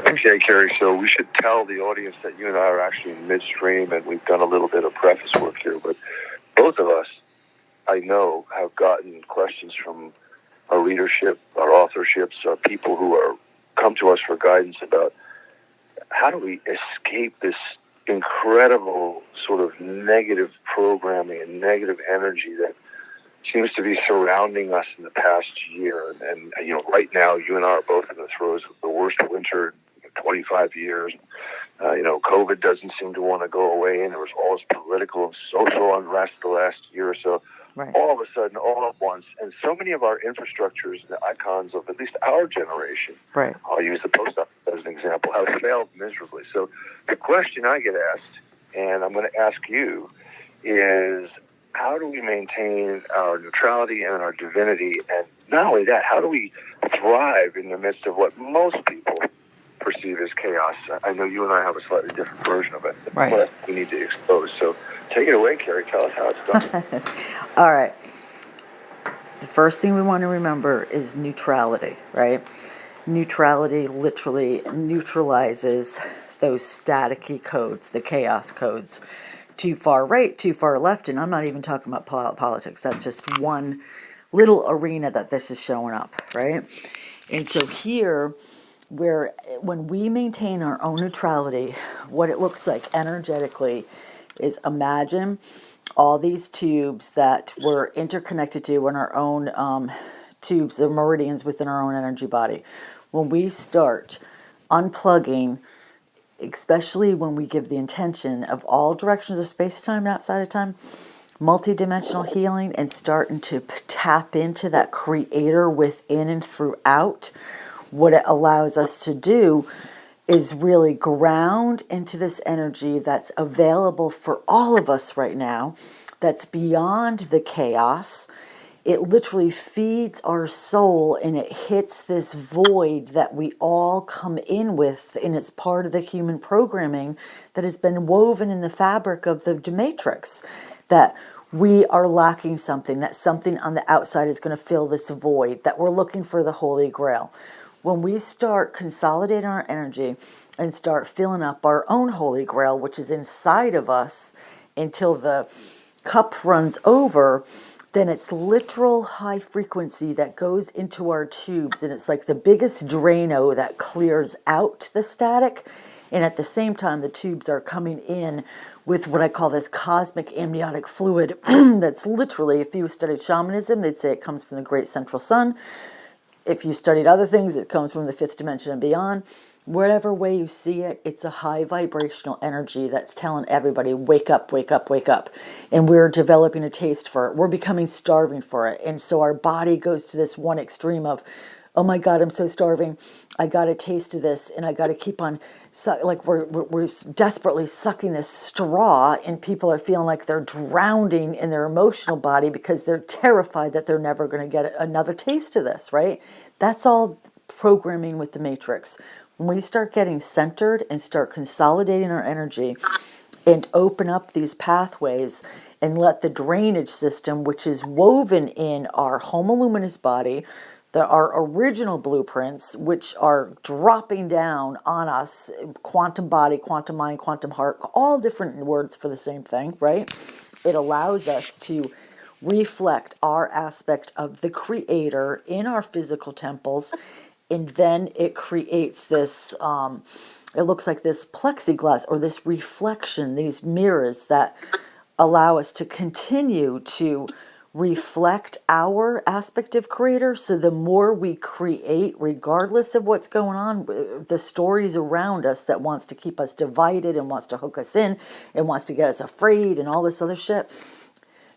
Okay, Kerrie, so we should tell the audience that you and I are actually in midstream, and we've done a little bit of preface work here, but both of us, I know, have gotten questions from our readership, our authorships, our people who are come to us for guidance about how do we escape this incredible sort of negative programming and negative energy that seems to be surrounding us in the past year. And you know, right now, you and I are both in the throes of the worst winter in 25 years. You know, COVID doesn't seem to want to go away, and there was all this political and social unrest the last year or so. Right. All of a sudden, all at once, and so many of our infrastructures and the icons of at least our generation, right. I'll use the post office as an example, have failed miserably. So the question I get asked, and I'm going to ask you, is how do we maintain our neutrality and our divinity? And not only that, how do we thrive in the midst of what most people perceive as chaos? I know you and I have a slightly different version of it. Right. What we need to expose. So take it away, Kerrie. Tell us how it's done. All right. The first thing we want to remember is neutrality, right? Neutrality literally neutralizes those staticky codes, the chaos codes. Too far right, too far left, and I'm not even talking about politics. That's just one little arena that this is showing up, right? And so here, when we maintain our own neutrality, what it looks like energetically is, imagine all these tubes that we're interconnected to in our own tubes, the meridians within our own energy body. When we start unplugging, especially when we give the intention of all directions of space-time and outside of time, multidimensional healing, and starting to tap into that creator within and throughout, what it allows us to do is really ground into this energy that's available for all of us right now, that's beyond the chaos. It literally feeds our soul, and it hits this void that we all come in with, and it's part of the human programming that has been woven in the fabric of the matrix, that we are lacking something, that something on the outside is going to fill this void, that we're looking for the Holy Grail. When we start consolidating our energy and start filling up our own Holy Grail, which is inside of us, until the cup runs over, then it's literal high frequency that goes into our tubes, and it's like the biggest Drano that clears out the static, and at the same time the tubes are coming in with what I call this cosmic amniotic fluid that's literally, if you studied shamanism, they'd say it comes from the great central sun. If you studied other things, it comes from the fifth dimension and beyond. Whatever way you see it, it's a high vibrational energy that's telling everybody, wake up, wake up, wake up. And we're developing a taste for it. We're becoming starving for it. And so our body goes to this one extreme of, oh my God, I'm so starving. I got a taste of this, and I got to keep on, like we're desperately sucking this straw, and people are feeling like they're drowning in their emotional body because they're terrified that they're never going to get another taste of this, right? That's all programming with the matrix. When we start getting centered and start consolidating our energy and open up these pathways and let the drainage system, which is woven in our homoluminous body, our original blueprints, which are dropping down on us, quantum body, quantum mind, quantum heart, all different words for the same thing, right? It allows us to reflect our aspect of the creator in our physical temples, and then it creates this, it looks like this plexiglass or this reflection, these mirrors that allow us to continue to reflect our aspect of creator. So the more we create, regardless of what's going on, the stories around us that wants to keep us divided and wants to hook us in and wants to get us afraid and all this other shit,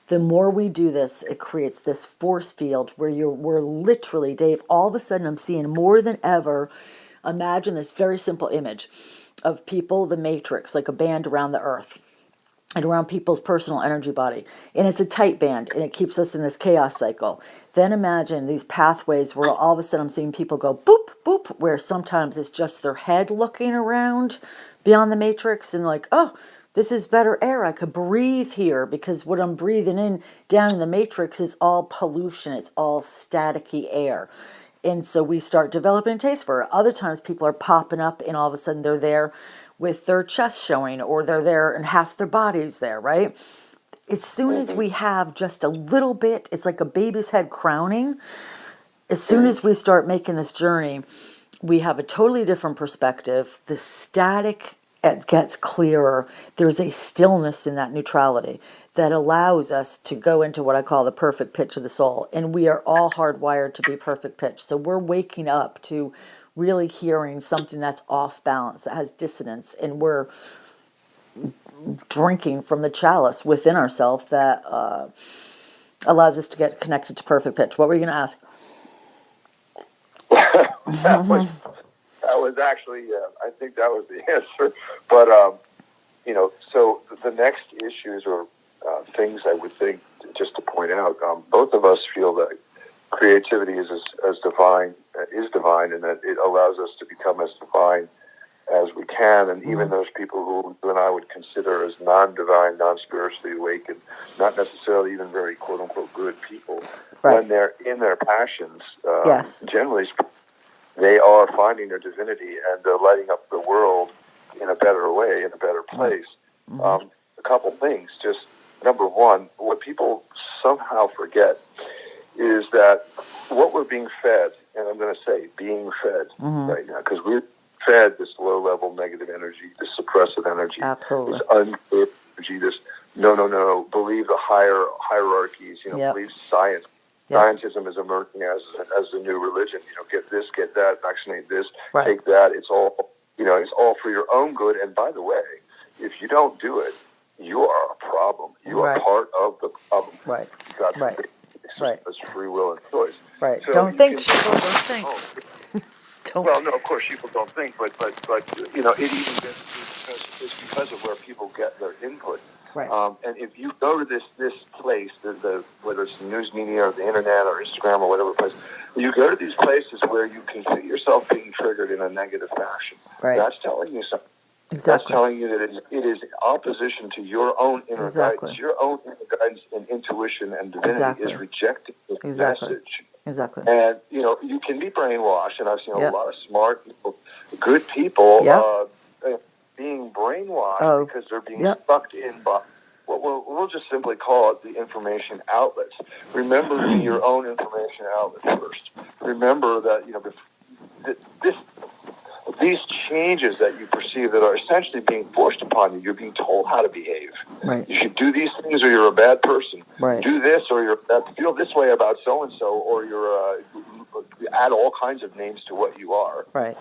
the more we do this, it creates this force field where we're literally, Dave, all of a sudden I'm seeing more than ever. Imagine this very simple image of people, the matrix, like a band around the earth and around people's personal energy body. And it's a tight band, and it keeps us in this chaos cycle. Then imagine these pathways where all of a sudden I'm seeing people go boop, boop, where sometimes it's just their head looking around beyond the matrix and like, oh, this is better air. I could breathe here, because what I'm breathing in down in the matrix is all pollution. It's all staticky air. And so we start developing taste for it. Other times people are popping up and all of a sudden they're there with their chest showing, or they're there and half their body's there, right? As soon as we have just a little bit, it's like a baby's head crowning. As soon as we start making this journey, we have a totally different perspective. The static, it gets clearer. There's a stillness in that neutrality that allows us to go into what I call the perfect pitch of the soul. And we are all hardwired to be perfect pitch. So we're waking up to really hearing something that's off balance, that has dissonance, and we're drinking from the chalice within ourselves that allows us to get connected to perfect pitch. What were you going to ask? that was actually, I think that was the answer. But, so the next issues or things I would think, just to point out, both of us feel that creativity is divine, and that it allows us to become as divine as we can. And even those people who you and I would consider as non-divine, non-spiritually awakened, not necessarily even very quote-unquote good people, when they're in their passions, generally they are finding their divinity and they're lighting up the world in a better way, in a better place. A couple things. Just number one, what people somehow forget is that what we're being fed, and I'm going to say being fed right now, because we're fed this low-level negative energy, this suppressive energy, this unclear energy, this no, believe the higher hierarchies, believe science. Scientism is emerging as a new religion. Get this, get that, vaccinate this, take that. It's all for your own good. And by the way, if you don't do it, you are a problem. You are part of the problem. Right. God forbid. It's free will and choice. Right. So don't think. Don't think. Well, no, of course people don't think, but it even it's because of where people get their input. Right. And if you go to this place, whether it's the news media or the internet or Instagram or whatever place, you go to these places where you can see yourself being triggered in a negative fashion. Right. That's telling you something. Exactly. That's telling you that it is opposition to your own inner guidance. Your own inner guidance and intuition and divinity is rejecting this message. Exactly. And, you can be brainwashed, and I've seen a lot of smart people, good people, being brainwashed because they're being sucked in by what we'll just simply call it the information outlets. Remember to be your own information outlet first. Remember that, these changes that you perceive that are essentially being forced upon you, you're being told how to behave. Right. You should do these things or you're a bad person. Right. Do this or you're feel this way about so-and-so, or you add all kinds of names to what you are. Right.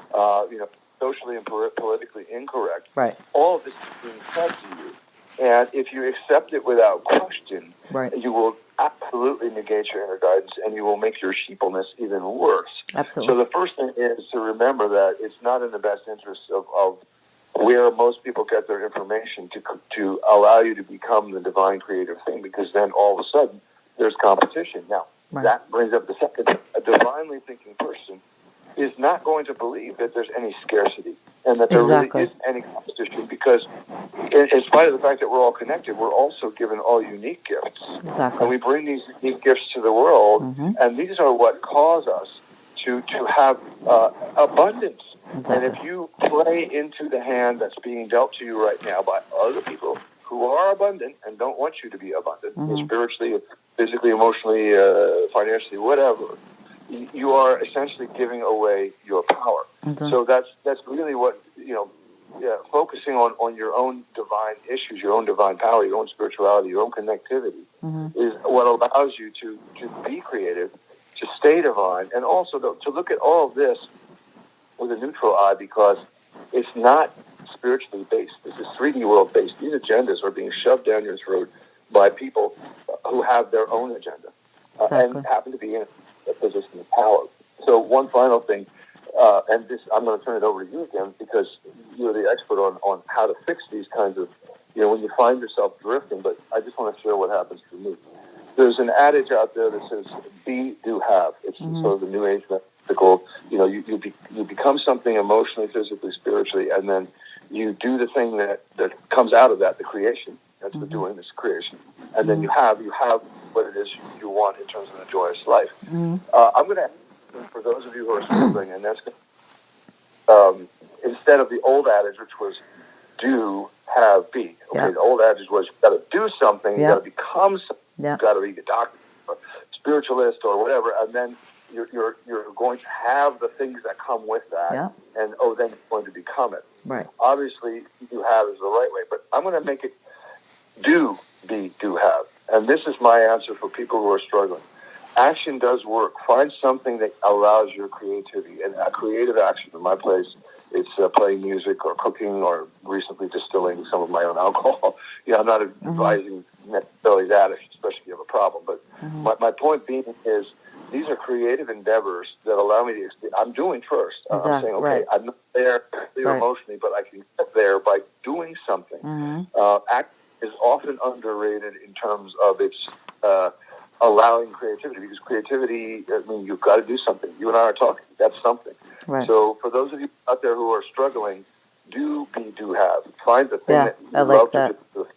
Socially and politically incorrect. Right. All of this is being said to you. And if you accept it without question, you will absolutely negate your inner guidance, and you will make your sheepleness even worse. Absolutely. So the first thing is to remember that it's not in the best interest of where most people get their information to allow you to become the divine creative thing, because then all of a sudden there's competition. Now, that brings up the second. A divinely thinking person is not going to believe that there's any scarcity and that there really isn't any competition, because in spite of the fact that we're all connected, we're also given all unique gifts. Exactly. And we bring these unique gifts to the world, and these are what cause us to have abundance. Exactly. And if you play into the hand that's being dealt to you right now by other people who are abundant and don't want you to be abundant, spiritually, physically, emotionally, financially, whatever, you are essentially giving away your power. So that's really what, focusing on your own divine issues, your own divine power, your own spirituality, your own connectivity is what allows you to be creative, to stay divine, and also to look at all of this with a neutral eye, because it's not spiritually based. This is 3D world based. These agendas are being shoved down your throat by people who have their own agenda and happen to be in a position of power. So one final thing, and this I'm going to turn it over to you again, because you're the expert on how to fix these kinds of, when you find yourself drifting, but I just want to share what happens for me. There's an adage out there that says, be, do, have. It's sort of the New Age mystical, you become something emotionally, physically, spiritually, and then you do the thing that comes out of that, the creation. That's the doing, this creation. And then you have what it is you want in terms of a joyous life. I'm going to for those of you who are struggling, and that's instead of the old adage, which was do, have, be. Okay, the old adage was you got to do something, you got to become something, you got to be a doctor, or spiritualist, or whatever, and then you're going to have the things that come with that, and then you're going to become it. Right. Obviously, do, have is the right way, but I'm going to make it do, be, do, have, and this is my answer for people who are struggling. Action does work. Find something that allows your creativity. And a creative action in my place, it's playing music or cooking or recently distilling some of my own alcohol. I'm not advising necessarily that, especially if you have a problem. But my point being is these are creative endeavors that allow me to experience. I'm doing first. I'm saying, okay, I'm not there emotionally, but I can get there by doing something. Act is often underrated in terms of its allowing creativity, because creativity, you've got to do something. You and I are talking. That's something. Right. So for those of you out there who are struggling, do, be, do, have. Find the thing that you love to do.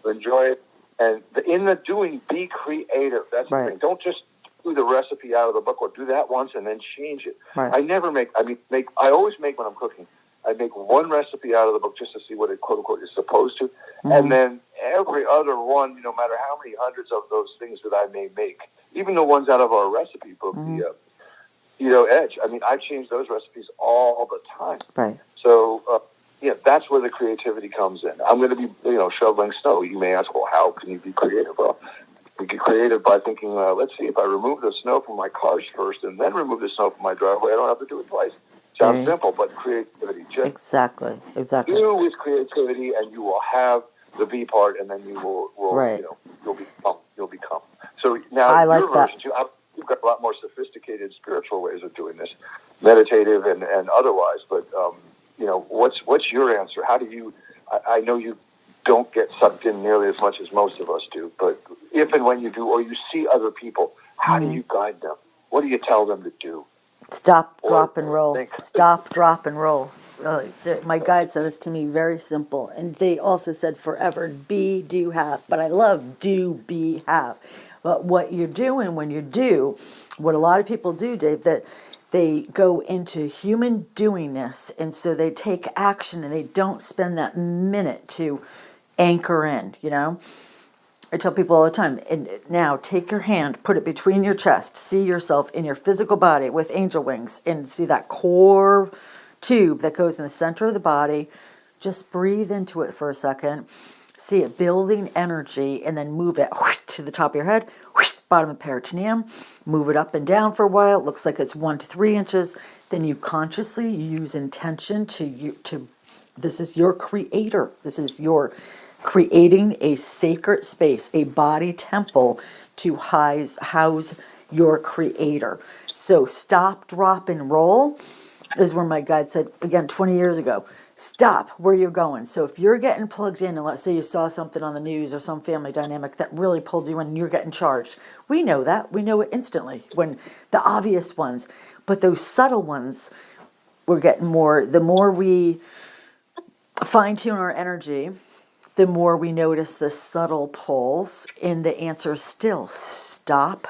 Enjoy it. And in the doing, be creative. That's the thing. Don't just do the recipe out of the book or do that once and then change it. Right. I always make when I'm cooking. I make one recipe out of the book just to see what it, quote unquote, is supposed to. And then every other one, no matter how many hundreds of those things that I may make, even the ones out of our recipe book, the Edge, I change those recipes all the time. Right. So, that's where the creativity comes in. I'm going to be, shoveling snow. You may ask, well, how can you be creative? Well, we get creative by thinking, let's see, if I remove the snow from my cars first and then remove the snow from my driveway, I don't have to do it twice. Sounds simple, but creativity. Just exactly. do with creativity, and you will have the B part, and then you will you'll become. So now I like your version too. You've got a lot more sophisticated spiritual ways of doing this, meditative and otherwise. But what's your answer? How do you? I know you don't get sucked in nearly as much as most of us do, but if and when you do, or you see other people, how do you guide them? What do you tell them to do? Stop, drop, and roll. Stop, drop, and roll. My guide said this to me, very simple. And they also said forever, be, do, have. But I love do, be, have. But what you're doing when you do, what a lot of people do, Dave, that they go into human doingness. And so they take action and they don't spend that minute to anchor in, I tell people all the time, and now take your hand, put it between your chest, see yourself in your physical body with angel wings, and see that core tube that goes in the center of the body. Just breathe into it for a second. See it building energy, and then move it to the top of your head, bottom of the peritoneum. Move it up and down for a while. It looks like it's 1 to 3 inches. Then you consciously use intention to this is your creator. This is your creating a sacred space, a body temple to house your creator. So stop, drop, and roll is where my guide said, again, 20 years ago, stop where you're going. So if you're getting plugged in, and let's say you saw something on the news or some family dynamic that really pulled you in and you're getting charged, we know that. We know it instantly when the obvious ones. But those subtle ones, we're getting more. The more we fine-tune our energy, the more we notice the subtle pulls, and the answer is still stop,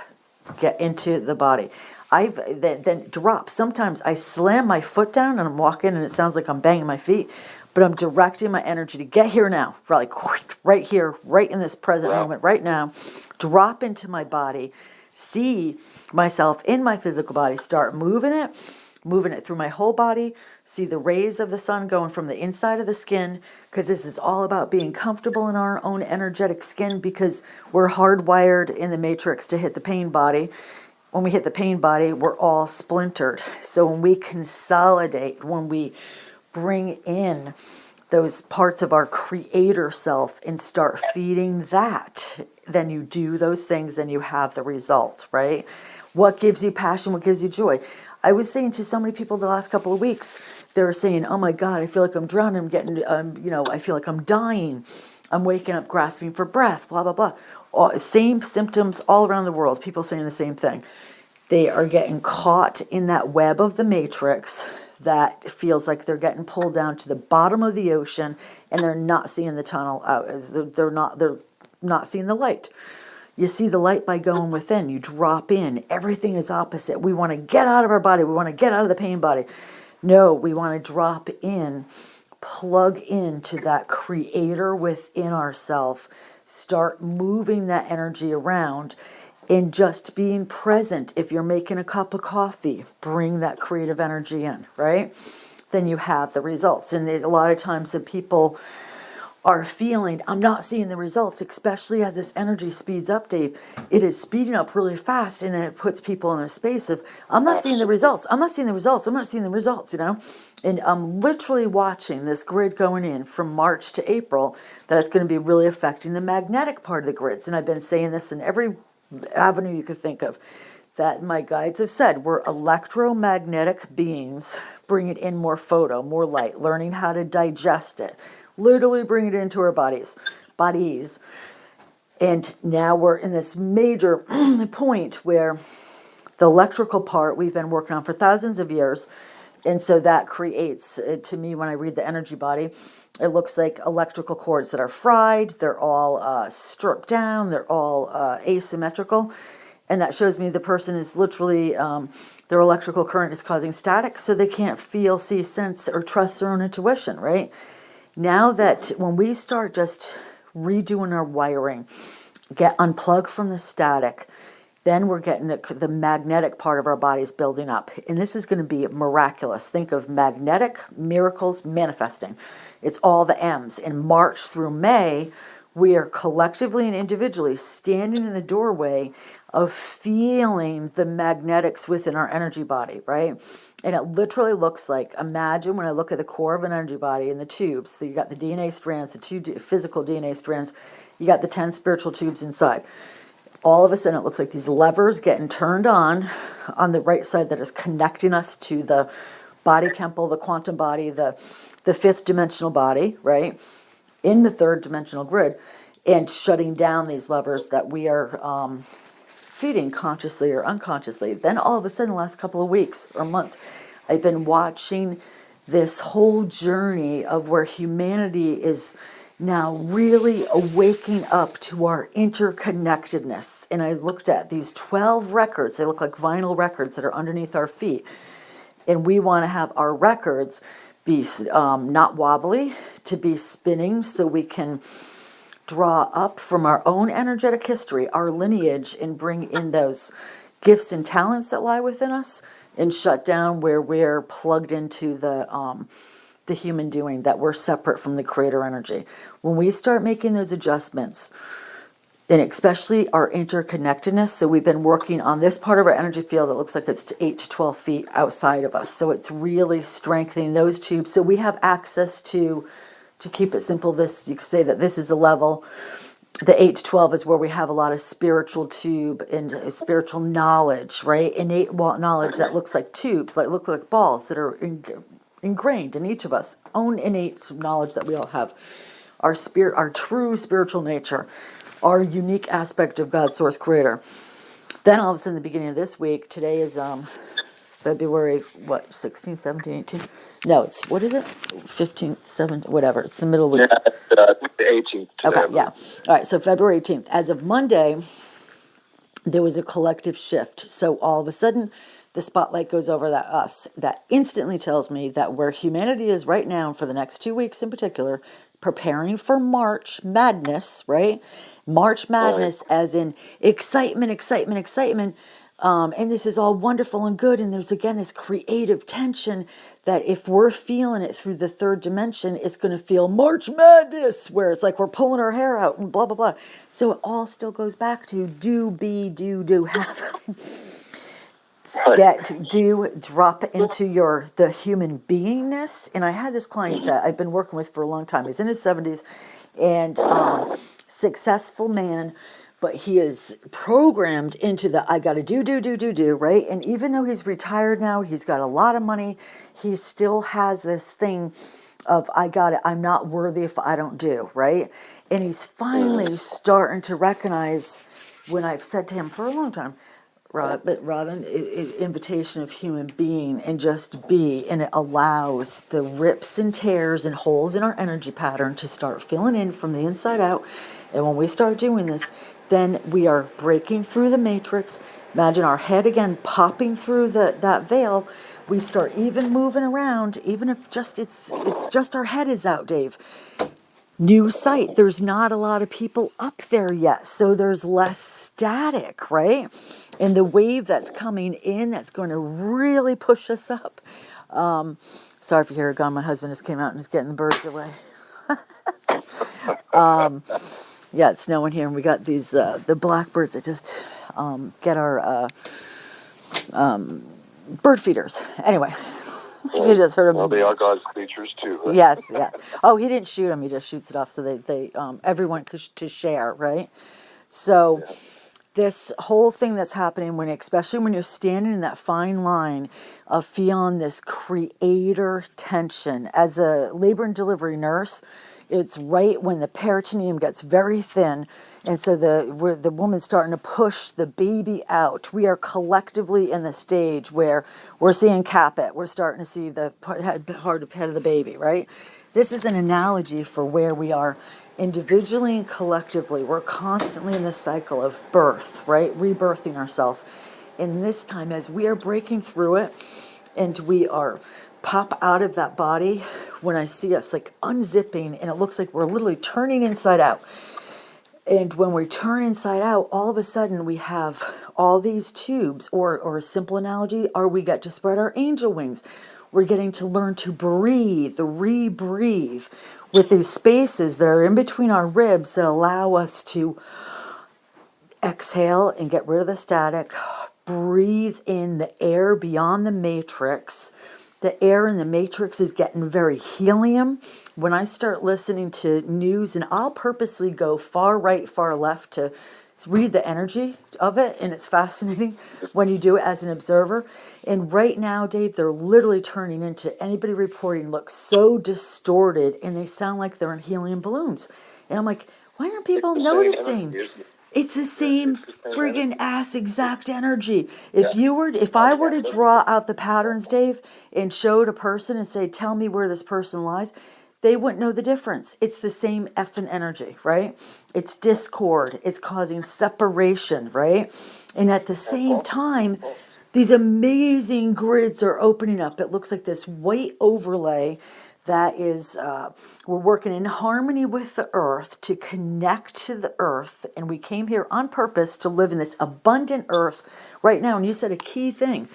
get into the body. Then drop. Sometimes I slam my foot down and I'm walking and it sounds like I'm banging my feet, but I'm directing my energy to get here now, right here, right in this present moment, right now. Drop into my body, see myself in my physical body, start moving it through my whole body. See the rays of the sun going from the inside of the skin, because this is all about being comfortable in our own energetic skin, because we're hardwired in the matrix to hit the pain body. When we hit the pain body, we're all splintered. So when we consolidate, when we bring in those parts of our creator self and start feeding that, then you do those things, then you have the results, right? What gives you passion? What gives you joy? I was saying to so many people the last couple of weeks, they were saying, oh my God, I feel like I'm drowning. I'm getting, I feel like I'm dying. I'm waking up grasping for breath, blah, blah, blah. Same symptoms all around the world. People saying the same thing. They are getting caught in that web of the matrix that feels like they're getting pulled down to the bottom of the ocean, and they're not seeing the tunnel out. They're not seeing the light. You see the light by going within. You drop in. Everything is opposite. We want to get out of our body. We want to get out of the pain body. No, we want to drop in, plug into that creator within ourselves, start moving that energy around, and just being present. If you're making a cup of coffee, bring that creative energy in, right? Then you have the results. And a lot of times the people are feeling, I'm not seeing the results, especially as this energy speeds up, Dave. It is speeding up really fast, and then it puts people in a space of, I'm not seeing the results, I'm not seeing the results, I'm not seeing the results, you know? And I'm literally watching this grid going in from March to April, that it's going to be really affecting the magnetic part of the grids. And I've been saying this in every avenue you could think of, that my guides have said we're electromagnetic beings, bringing in more photo, more light, learning how to digest it, literally bring it into our bodies. And now we're in this major point where the electrical part we've been working on for thousands of years. And so that creates, to me, when I read the energy body, it looks like electrical cords that are fried. They're all stripped down. They're all asymmetrical. And that shows me the person is literally, their electrical current is causing static, so they can't feel, see, sense, or trust their own intuition, right? Now that when we start just redoing our wiring, get unplugged from the static, then we're getting the magnetic part of our bodies building up. And this is going to be miraculous. Think of magnetic miracles manifesting. It's all the M's. In March through May, we are collectively and individually standing in the doorway of feeling the magnetics within our energy body, right? And it literally looks like, imagine when I look at the core of an energy body in the tubes, so you got the DNA strands, the 2 physical DNA strands, you got the 10 spiritual tubes inside. All of a sudden it looks like these levers getting turned on the right side that is connecting us to the body temple, the quantum body, the fifth dimensional body, right? In the third dimensional grid, and shutting down these levers that we are feeding consciously or unconsciously. Then all of a sudden, the last couple of weeks or months, I've been watching this whole journey of where humanity is now really waking up to our interconnectedness. And I looked at these 12 records. They look like vinyl records that are underneath our feet. And we want to have our records be not wobbly, to be spinning, so we can draw up from our own energetic history, our lineage, and bring in those gifts and talents that lie within us, and shut down where we're plugged into the human doing, that we're separate from the creator energy. When we start making those adjustments, and especially our interconnectedness, so we've been working on this part of our energy field that looks like it's 8 to 12 feet outside of us. So it's really strengthening those tubes. So we have access to keep it simple, this, you could say that this is a level. The 8 to 12 is where we have a lot of spiritual tube and spiritual knowledge, right? Innate knowledge that looks like tubes, look like balls that are ingrained in each of us. Own innate knowledge that we all have. Our spirit, our true spiritual nature, our unique aspect of God's source creator. Then all of a sudden, the beginning of this week, today is February, 16, 17, 18? No, it's, what is it? 15, 17, whatever. It's the middle of the week. Yeah, the 18th. Okay, yeah. All right, so February 18th. As of Monday, there was a collective shift. So all of a sudden, the spotlight goes over us. That instantly tells me that where humanity is right now, for the next 2 weeks in particular, preparing for March Madness, right? March Madness, as in excitement. And this is all wonderful and good. And there's, again, this creative tension that if we're feeling it through the third dimension, it's going to feel March Madness, where it's like we're pulling our hair out and blah, blah, blah. So it all still goes back to do, be, do, have. Drop into the human beingness. And I had this client that I've been working with for a long time. He's in his 70s and successful man, but he is programmed into the I got to do, right? And even though he's retired now, he's got a lot of money, he still has this thing of I'm not worthy if I don't do, right? And he's finally starting to recognize, when I've said to him for a long time, Robin, invitation of human being, and just be, and it allows the rips and tears and holes in our energy pattern to start filling in from the inside out. And when we start doing this, then we are breaking through the matrix. Imagine our head again popping through that veil. We start even moving around, even if just it's just our head is out, Dave. New site. There's not a lot of people up there yet, so there's less static, right? And the wave that's coming in, that's going to really push us up. Sorry if you hear a gun. My husband just came out and is getting the birds away. Yeah, it's snowing here, and we got these the blackbirds that just get our bird feeders. Anyway, you just heard them. Well, they are God's creatures too. Right? Yes, yeah. Oh, he didn't shoot them; he just shoots it off so they everyone to share, right? So. Yeah. This whole thing that's happening especially when you're standing in that fine line of feeling this creator tension. As a labor and delivery nurse, it's right when the peritoneum gets very thin, and so the woman's starting to push the baby out. We are collectively in the stage where we're seeing caput. We're starting to see the head of the baby, right? This is an analogy for where we are individually and collectively. We're constantly in this cycle of birth, right? Rebirthing ourselves. And this time, as we are breaking through it and we are pop out of that body, when I see us like unzipping and it looks like we're literally turning inside out. And when we turn inside out, all of a sudden we have all these tubes, or a simple analogy, or we get to spread our angel wings. We're getting to learn to breathe, re-breathe with these spaces that are in between our ribs that allow us to exhale and get rid of the static, breathe in the air beyond the matrix. The air in the matrix is getting very helium. When I start listening to news, and I'll purposely go far right, far left to read the energy of it, and it's fascinating when you do it as an observer. And right now, Dave, they're literally turning into, anybody reporting looks so distorted, and they sound like they're in helium balloons. And I'm like, why aren't people noticing? It's the same friggin' ass exact energy. If I were to draw out the patterns, Dave, and showed a person and say, tell me where this person lies, they wouldn't know the difference. It's the same effing energy, right? It's discord. It's causing separation, right? And at the same time, these amazing grids are opening up. It looks like this white overlay that is, we're working in harmony with the earth to connect to the earth. And we came here on purpose to live in this abundant earth right now. And you said a key thing.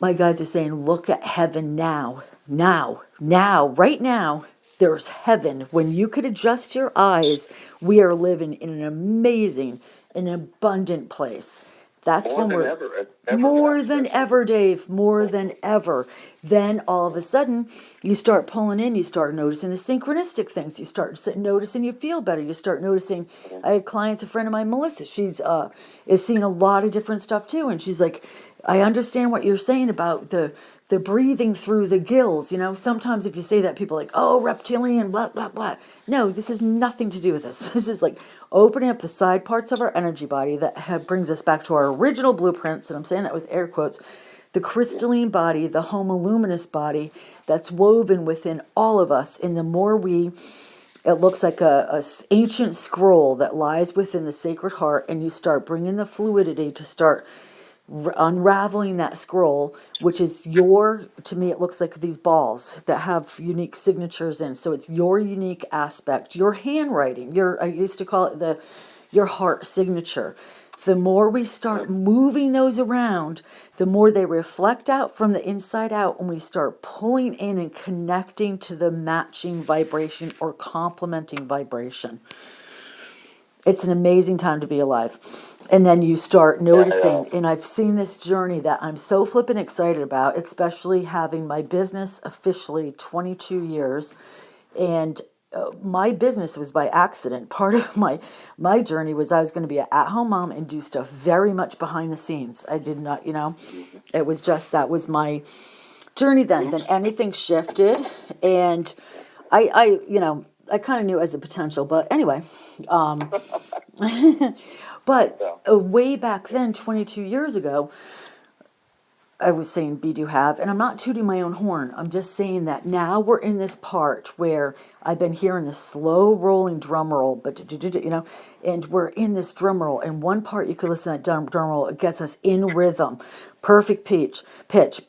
My guides are saying, look at heaven now, right now. There's heaven. When you could adjust your eyes, we are living in an amazing, an abundant place. That's more when than we're ever, more than ever, Dave, more than ever. Then all of a sudden, you start pulling in, you start noticing the synchronistic things. You start noticing you feel better. You start noticing. I had clients, a friend of mine, Melissa. She's is seeing a lot of different stuff too, and she's like, I understand what you're saying about the breathing through the gills. You know, sometimes if you say that, people are like, oh, reptilian, blah, blah, blah. No, this has nothing to do with this. This is like opening up the side parts of our energy body that brings us back to our original blueprints, and I'm saying that with air quotes, the crystalline body, the homo-luminous body that's woven within all of us. And the more it looks like a ancient scroll that lies within the sacred heart, and you start bringing the fluidity to start unraveling that scroll, which is to me, it looks like these balls that have unique signatures in. So it's your unique aspect, your handwriting, I used to call it your heart signature. The more we start moving those around, the more they reflect out from the inside out, and we start pulling in and connecting to the matching vibration or complementing vibration. It's an amazing time to be alive. And then you start noticing, and I've seen this journey that I'm so flippin' excited about, especially having my business officially 22 years. And my business was by accident. Part of my journey was I was going to be an at-home mom and do stuff very much behind the scenes. I did not, it was just, that was my journey then. Then anything shifted, and I kind of knew it as a potential, but anyway, but way back then, 22 years ago, I was saying be do have, and I'm not tooting my own horn. I'm just saying that now we're in this part where I've been hearing this slow rolling drum roll, but and we're in this drum roll. And one part you could listen to that drum roll, it gets us in rhythm, perfect pitch,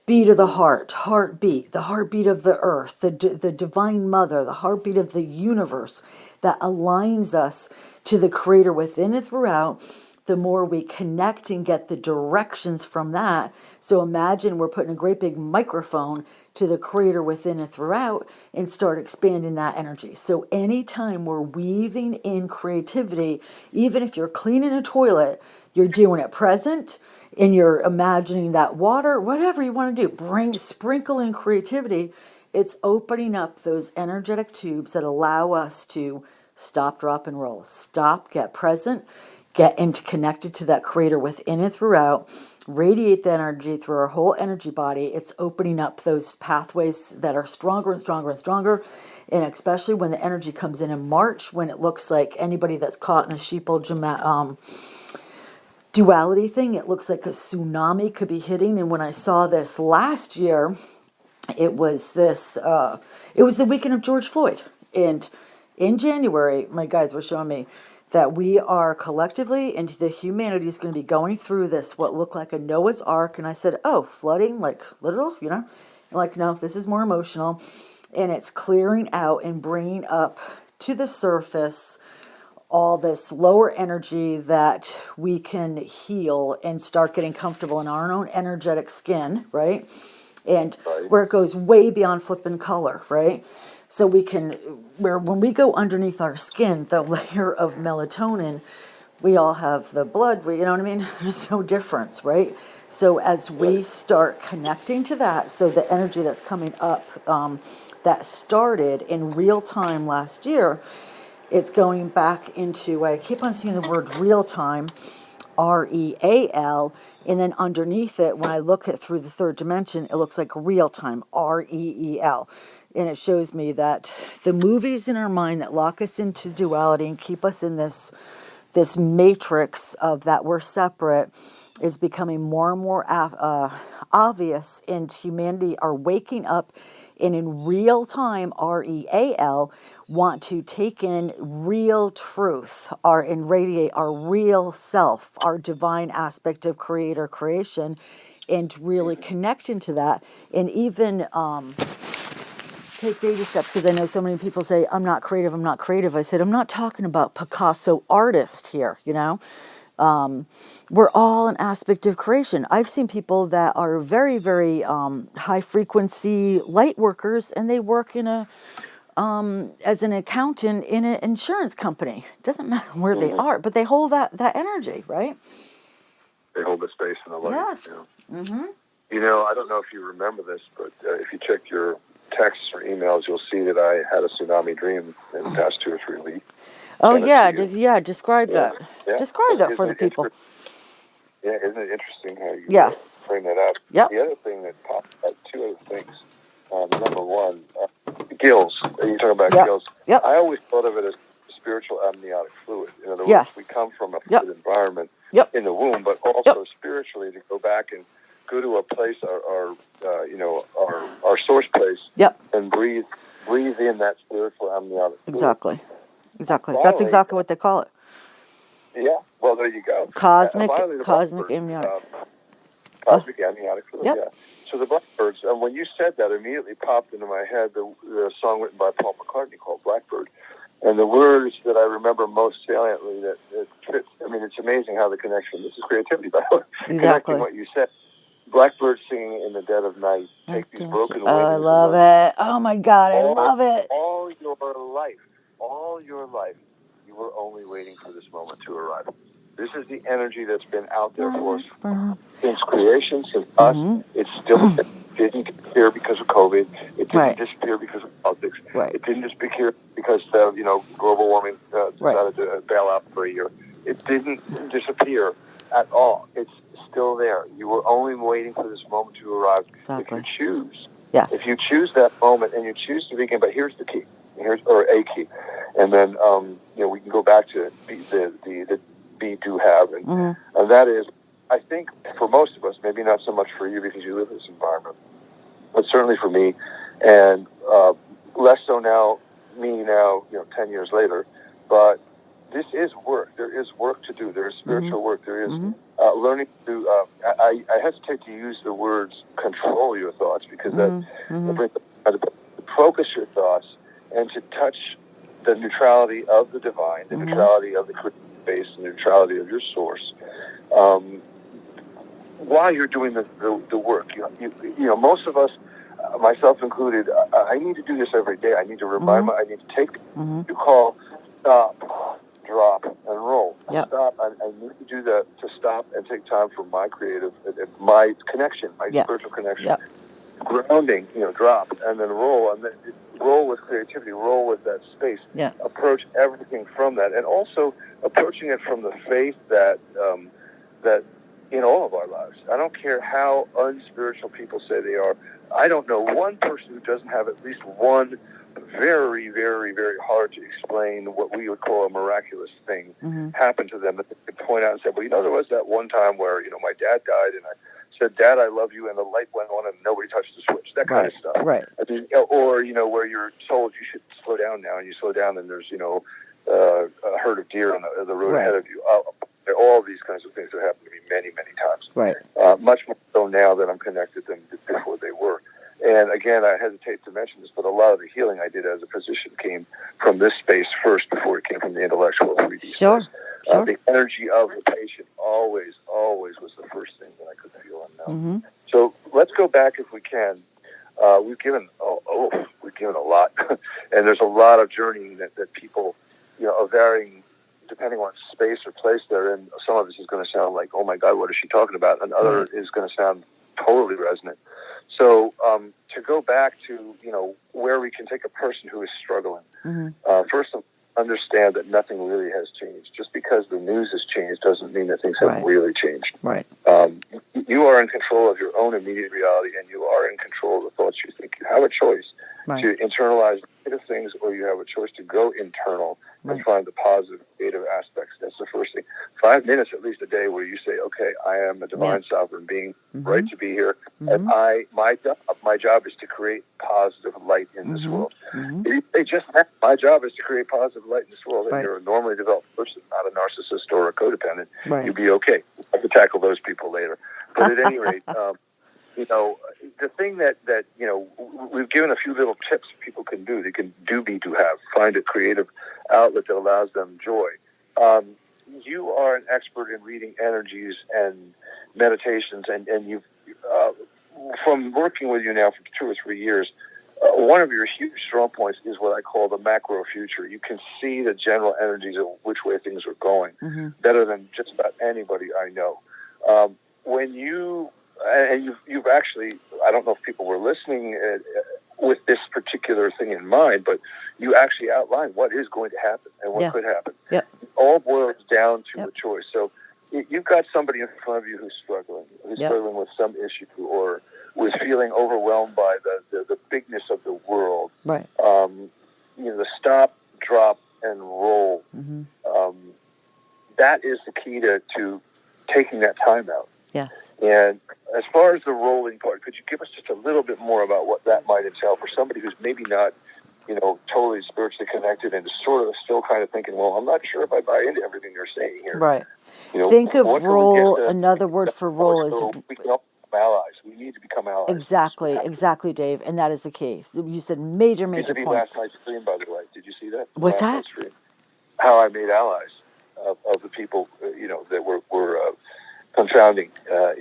beat of the heartbeat, the heartbeat of the earth, the divine mother, the heartbeat of the universe that aligns us to the creator within and throughout. The more we connect and get the directions from that. So imagine we're putting a great big microphone to the creator within and throughout and start expanding that energy. So anytime we're weaving in creativity, even if you're cleaning a toilet, you're doing it present and you're imagining that water, whatever you want to do, sprinkle in creativity. It's opening up those energetic tubes that allow us to stop, drop, and roll. Stop, get present, get connected to that creator within and throughout, radiate the energy through our whole energy body. It's opening up those pathways that are stronger and stronger and stronger. And especially when the energy comes in March, when it looks like anybody that's caught in a sheeple duality thing, it looks like a tsunami could be hitting. And when I saw this last year, it was it was the weekend of George Floyd. And in January, my guides were showing me that we are collectively, and the humanity is going to be going through this, what looked like a Noah's Ark. And I said, oh, flooding, like literal, And like, no, this is more emotional. And it's clearing out and bringing up to the surface all this lower energy that we can heal and start getting comfortable in our own energetic skin, right? And where it goes way beyond flipping color, right? So we can, when we go underneath our skin, the layer of melatonin, we all have the blood, you know what I mean? There's no difference, right? So as we start connecting to that, so the energy that's coming up, that started in real time last year, it's going back into, I keep on seeing the word real time, REAL, and then underneath it, when I look at through the third dimension, it looks like real time, REEL. And it shows me that the movies in our mind that lock us into duality and keep us in this matrix of that we're separate is becoming more and more obvious, and humanity are waking up and in real time, REAL, want to take in real truth, and radiate our real self, our divine aspect of creator creation, and really connect into that, and even take baby steps, because I know so many people say, I'm not creative. I said, I'm not talking about Picasso artist here, We're all an aspect of creation. I've seen people that are very, very high frequency light workers, and they work in as an accountant in an insurance company. It doesn't matter where they are, but they hold that energy, right? They hold the space and the light. Yes. I don't know if you remember this, but if you check your texts or emails, you'll see that I had a tsunami dream in the past 2 or 3 weeks. Oh, yeah. Describe that. Yeah. Describe that for the people. Yeah, isn't it interesting how you bring that up? Yep. The other thing that popped up, 2 other things. Number one, gills. You're talking about gills. Yep. I always thought of it as spiritual amniotic fluid. In other words, we come from a fluid environment in the womb, but also spiritually to go back and go to a place, our source place, and breathe in that spiritual amniotic fluid. Exactly. That's exactly what they call it. Yeah. Well, there you go. Cosmic amniotic. Cosmic amniotic fluid. Yeah. So the Blackbirds. And when you said that, immediately popped into my head the song written by Paul McCartney called Blackbird. And the words that I remember most saliently that fits. I mean, it's amazing how the connection. This is creativity, by the way. Connecting what you said. Blackbird singing in the dead of night. Take these broken wings. I love it. Oh my God, I love it. All your life, you were only waiting for this moment to arrive. This is the energy that's been out there for us since creation, since us. It still didn't disappear because of COVID. It didn't disappear because of politics. It didn't disappear because global warming decided to bail out for a year. It didn't disappear at all. It's still there. You were only waiting for this moment to arrive. If you choose. Yes. If you choose that moment and you choose to begin, but here's the key. Or a key. And then we can go back to the be do have, and that is I think for most of us, maybe not so much for you because you live in this environment, but certainly for me, and less so now, 10 years later, but this is work. There is work to do. There is spiritual work. There is learning to, I hesitate to use the words control your thoughts because that brings to focus your thoughts and to touch the neutrality of the divine, the neutrality of the creative space, the neutrality of your source. While you're doing the work, most of us, myself included, I need to do this every day. I need to remind I need to take to call, stop, drop, and roll. Yep. Stop. I need to do that, to stop and take time for my creative, my connection, my spiritual connection. Yep. Grounding, drop, and then roll, and then roll with creativity, roll with that space. Yeah. Approach everything from that, and also approaching it from the faith that that in all of our lives. I don't care how unspiritual people say they are. I don't know one person who doesn't have at least one very, very, very hard to explain what we would call a miraculous thing happen to them that they could point out and say, well, there was that one time where, my dad died and I said, Dad, I love you, and the light went on and nobody touched the switch. That kind of stuff. Right. Or, where you're told you should slow down now and you slow down and there's, a herd of deer on the road ahead of you. All of these kinds of things have happened to me many, many times. Right. Much more so now that I'm connected than before they were. And again, I hesitate to mention this, but a lot of the healing I did as a physician came from this space first before it came from the intellectual 3D space. Sure. The energy of the patient always was the first thing that I could feel and know. So let's go back if we can. We've given a lot, and there's a lot of journeying that people, of varying, depending on space or place they're in. Some of this is going to sound like, oh my God, what is she talking about? And other is going to sound totally resonant. So to go back to, where we can take a person who is struggling, first understand that nothing really has changed. Just because the news has changed doesn't mean that things have really changed. Right. You are in control of your own immediate reality, and you are in control of the thoughts you think. You have a choice to internalize negative things, or you have a choice to go internal and find the positive, creative aspects. That's the first thing. 5 minutes at least a day where you say, okay, I am a divine sovereign being, right to be here, and my job is to create positive light in this world. My job is to create positive light in this world, and you're a normally developed person, not a narcissist or a codependent. You'll be okay. I have to tackle those people later. But at any rate, the thing that we've given a few little tips people can do. They can find a creative outlet that allows them joy. You are an expert in reading energies and meditations, and you've from working with you now for 2 or 3 years. One of your huge strong points is what I call the macro future. You can see the general energies of which way things are going better than just about anybody I know. When you've actually, I don't know if people were listening with this particular thing in mind, but you actually outlined what is going to happen and what could happen. It all boils down to a choice. So you've got somebody in front of you who's struggling with some issue or was feeling overwhelmed by the bigness of the world. Right. The stop, drop, and roll. That is the key to taking that time out. Yes. And as far as the rolling part, could you give us just a little bit more about what that might entail for somebody who's maybe not, totally spiritually connected and sort of still kind of thinking, well, I'm not sure if I buy into everything you're saying here. Right. Think of roll. Another word for roll is. We can all become allies. We need to become allies. Exactly, Dave, and that is the case. You said major points. Last night's stream, by the way. Did you see that? What's that? How I made allies of the people, that were confounding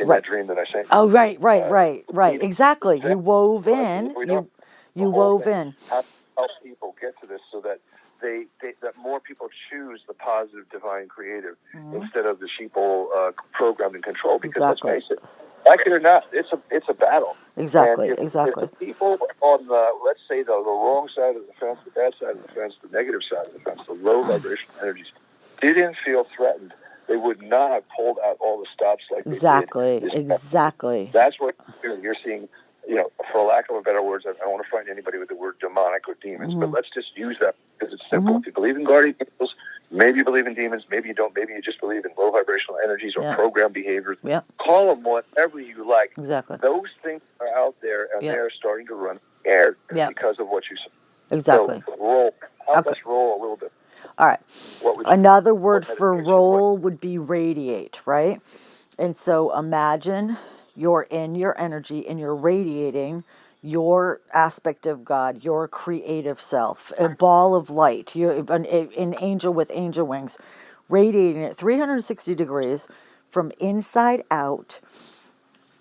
in that dream that I sent. Oh, right. Exactly. You wove in. You wove in. How to help people get to this so that that more people choose the positive, divine, creative instead of the sheeple programmed and controlled. Because let's face it, like it or not, it's a battle. Exactly. If the people on let's say the wrong side of the fence, the bad side of the fence, the negative side of the fence, the low vibration energies, didn't feel threatened, they would not have pulled out all the stops like they did. Exactly. That's what you're seeing. For lack of a better words, I don't want to find anybody with the word demonic or demons, but let's just use that because it's simple. If you believe in guardian angels, Maybe you believe in demons, maybe you don't, maybe you just believe in low vibrational energies or programmed behaviors. Yeah. Call them whatever you like. Exactly. Those things are out there, and they're starting to run air because of what you said. Exactly. So help us roll a little bit. All right. Another word for roll would be radiate, right? And so imagine you're in your energy and you're radiating your aspect of God, your creative self, a ball of light, an angel with angel wings, radiating at 360 degrees from inside out.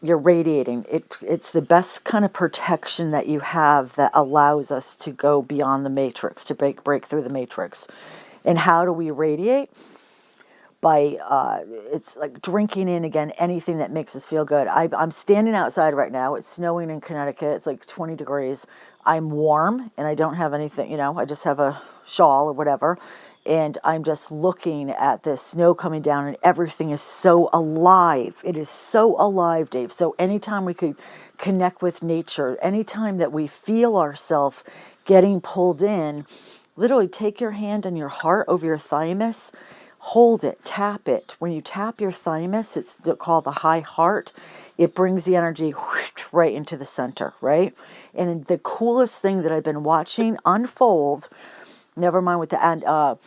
You're radiating. It's the best kind of protection that you have that allows us to go beyond the matrix, to break through the matrix. And how do we radiate? By it's like drinking in again anything that makes us feel good. I'm standing outside right now. It's snowing in Connecticut. It's like 20 degrees. I'm warm and I don't have anything, I just have a shawl or whatever. And I'm just looking at this snow coming down and everything is so alive. It is so alive, Dave. So anytime we could connect with nature, anytime that we feel ourselves getting pulled in, literally take your hand on your heart over your thymus, hold it, tap it. When you tap your thymus, it's called the high heart. It brings the energy right into the center, right? And the coolest thing that I've been watching unfold, never mind with the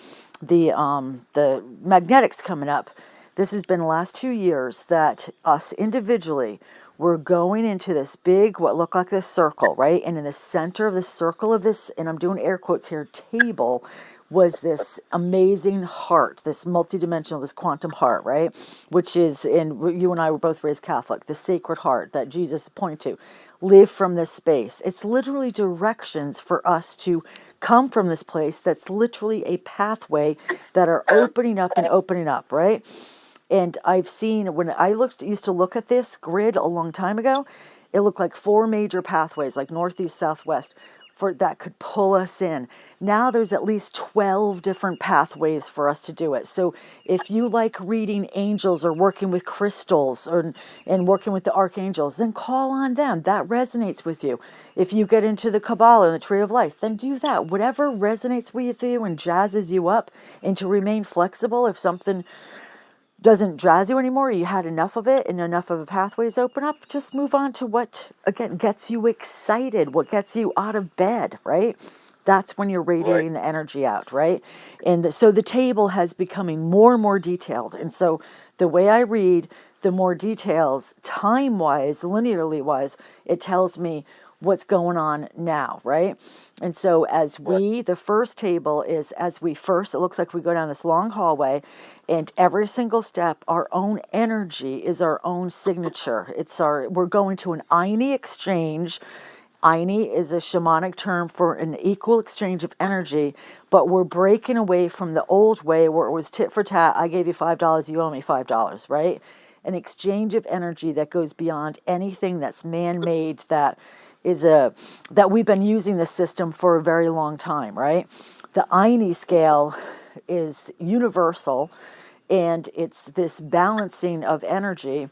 magnetics coming up, this has been the last 2 years that us individually, we're going into this big, what looked like this circle, right? And in the center of the circle of this, and I'm doing air quotes here, table, was this amazing heart, this multidimensional, this quantum heart, right? Which is, and you and I were both raised Catholic, the sacred heart that Jesus pointed to. Live from this space. It's literally directions for us to come from this place that's literally a pathway that are opening up, right? And I've seen, when I used to look at this grid a long time ago, it looked like 4 major pathways, like northeast, southwest, that could pull us in. Now there's at least 12 different pathways for us to do it. So if you like reading angels or working with crystals and working with the archangels, then call on them. That resonates with you. If you get into the Kabbalah and the Tree of Life, then do that. Whatever resonates with you and jazzes you up, and to remain flexible if something doesn't jazz you anymore, you had enough of it and enough of the pathways open up, just move on to what, again, gets you excited, what gets you out of bed, right? That's when you're radiating the energy out, right? And so the table has becoming more and more detailed. And so the way I read, the more details, time-wise, linearly-wise, it tells me what's going on now, right? And so the first table is, it looks like we go down this long hallway, and every single step, our own energy is our own signature. We're going to an Aini exchange. Aini is a shamanic term for an equal exchange of energy, but we're breaking away from the old way where it was tit for tat. I gave you $5, you owe me $5, right? An exchange of energy that goes beyond anything that's man-made, that we've been using this system for a very long time, right? The Aini scale is universal, and it's this balancing of energy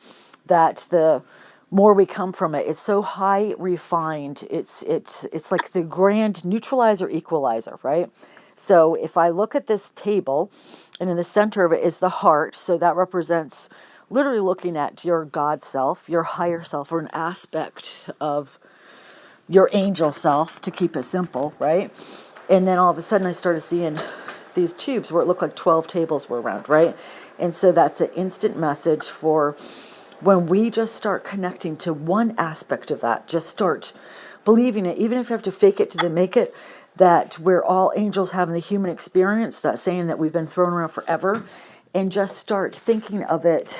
that the more we come from it, it's so high refined. It's like the grand neutralizer equalizer, right? So if I look at this table, and in the center of it is the heart, so that represents literally looking at your God self, your higher self, or an aspect of your angel self, to keep it simple, right? And then all of a sudden I started seeing these tubes where it looked like 12 tables were around, right? And so that's an instant message for when we just start connecting to one aspect of that, just start believing it, even if you have to fake it till they make it, that we're all angels having the human experience, that saying that we've been thrown around forever, and just start thinking of it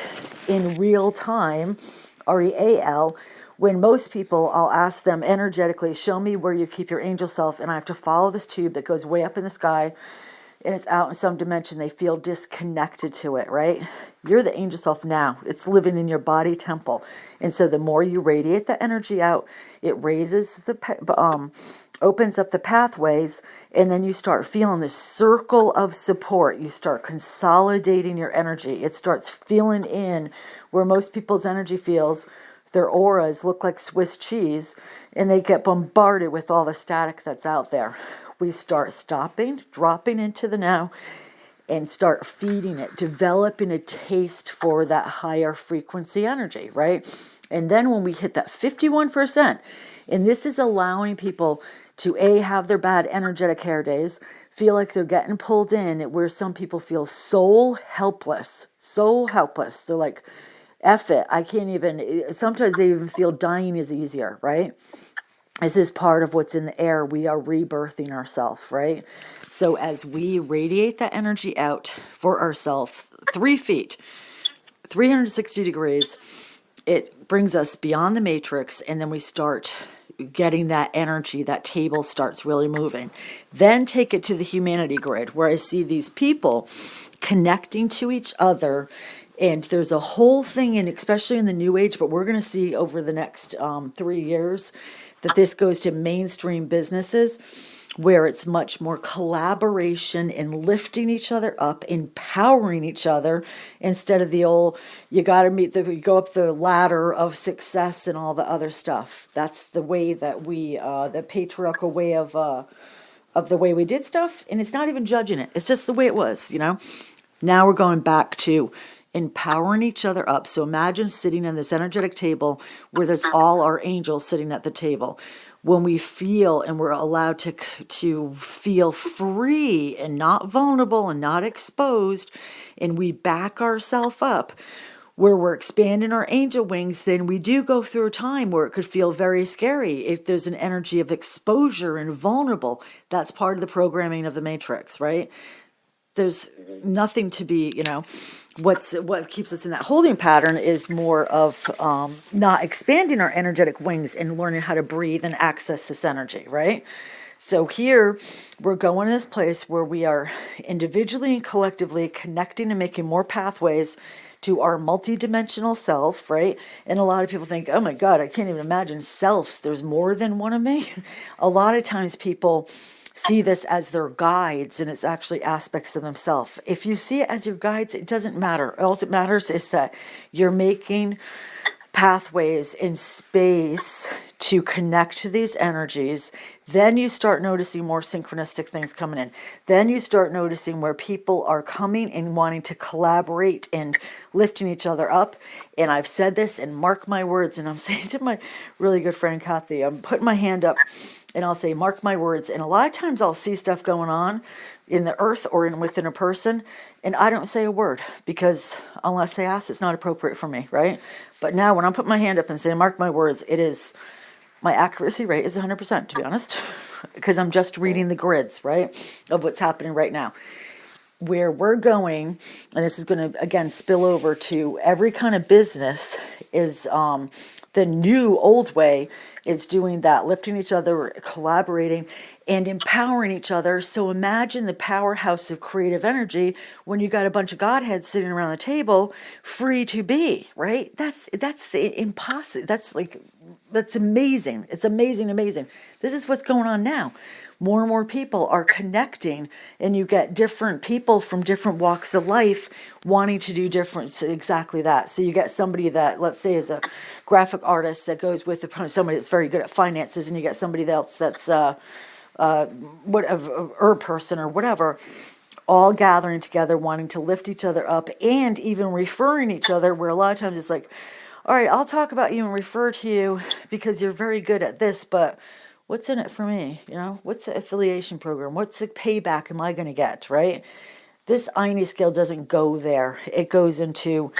in real time, REAL. When most people, I'll ask them energetically, show me where you keep your angel self, and I have to follow this tube that goes way up in the sky, and it's out in some dimension. They feel disconnected to it, right? You're the angel self now. It's living in your body temple. And so the more you radiate the energy out, it raises opens up the pathways, and then you start feeling this circle of support. You start consolidating your energy. It starts feeling in where most people's energy feels. Their auras look like Swiss cheese, and they get bombarded with all the static that's out there. We start stopping, dropping into the now, and start feeding it, developing a taste for that higher frequency energy, right? And then when we hit that 51%, and this is allowing people to have their bad energetic hair days, feel like they're getting pulled in, where some people feel so helpless. They're like, F it, I can't even, sometimes they even feel dying is easier, right? This is part of what's in the air. We are rebirthing ourselves, right? So as we radiate that energy out for ourselves, 3 feet, 360 degrees, it brings us beyond the matrix, and then we start getting that energy. That table starts really moving. Then take it to the humanity grid, where I see these people connecting to each other. And there's a whole thing, and especially in the new age, but we're going to see over the next 3 years that this goes to mainstream businesses, where it's much more collaboration and lifting each other up, empowering each other, instead of the old, you got to you go up the ladder of success and all the other stuff. That's the way that we, the patriarchal way of the way we did stuff. And it's not even judging it. It's just the way it was, Now we're going back to empowering each other up. So imagine sitting on this energetic table where there's all our angels sitting at the table. When we feel, and we're allowed to feel free and not vulnerable and not exposed, and we back ourselves up, where we're expanding our angel wings, then we do go through a time where it could feel very scary. If there's an energy of exposure and vulnerable, that's part of the programming of the matrix, right? There's nothing to be, what keeps us in that holding pattern is more of not expanding our energetic wings and learning how to breathe and access this energy, right? So here we're going to this place where we are individually and collectively connecting and making more pathways to our multidimensional self, right? And a lot of people think, oh my God, I can't even imagine selves. There's more than one of me. A lot of times people see this as their guides, and it's actually aspects of themselves. If you see it as your guides, it doesn't matter. All that matters is that you're making pathways in space to connect to these energies. Then you start noticing more synchronistic things coming in. Then you start noticing where people are coming and wanting to collaborate and lifting each other up. And I've said this, and mark my words, and I'm saying to my really good friend Kathy, I'm putting my hand up and I'll say, mark my words. And a lot of times I'll see stuff going on in the earth or within a person, and I don't say a word, because unless they ask, it's not appropriate for me, right? But now when I'm putting my hand up and saying, mark my words, my accuracy rate is 100%, to be honest, because I'm just reading the grids, right, of what's happening right now. Where we're going, and this is going to, again, spill over to every kind of business, is the new old way is doing that, lifting each other, collaborating, and empowering each other. So imagine the powerhouse of creative energy when you got a bunch of godheads sitting around the table, free to be, right? That's the impossible. That's amazing. It's amazing. This is what's going on now. More and more people are connecting, and you get different people from different walks of life wanting to do different, exactly that. So you get somebody that, let's say, is a graphic artist that goes with somebody that's very good at finances, and you get somebody else that's a herb person or whatever, all gathering together, wanting to lift each other up, and even referring each other, where a lot of times it's like, all right, I'll talk about you and refer to you because you're very good at this, but what's in it for me? What's the affiliation program? What's the payback am I going to get, right? This Ine scale doesn't go there. It goes into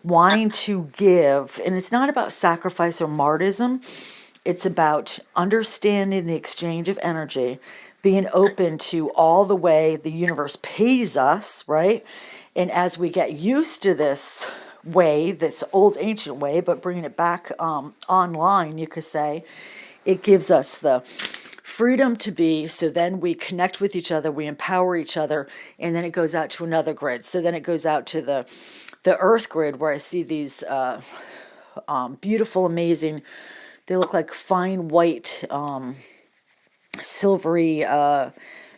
wanting to give, and it's not about sacrifice or martyrdom. It's about understanding the exchange of energy, being open to all the way the universe pays us, right? And as we get used to this way, this old ancient way, but bringing it back online, you could say, it gives us the freedom to be. So then we connect with each other, we empower each other, and then it goes out to another grid. So then it goes out to the earth grid, where I see these beautiful, amazing, they look like fine white, silvery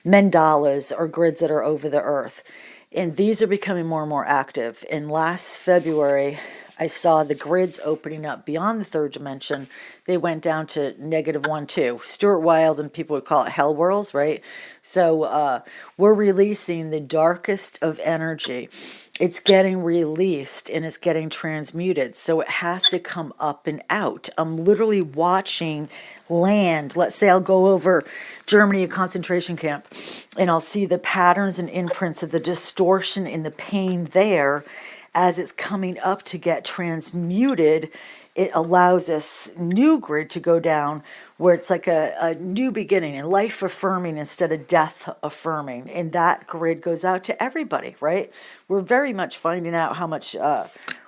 mandalas or grids that are over the earth. And these are becoming more and more active. In last February, I saw the grids opening up beyond the third dimension. They went down to -1, 2. Stuart Wilde and people would call it hell whirls, right? So we're releasing the darkest of energy. It's getting released and it's getting transmuted. So it has to come up and out. I'm literally watching land. Let's say I'll go over Germany, a concentration camp, and I'll see the patterns and imprints of the distortion in the pain there. As it's coming up to get transmuted, it allows this new grid to go down where it's like a new beginning and life affirming instead of death affirming. And that grid goes out to everybody, right? We're very much finding out how much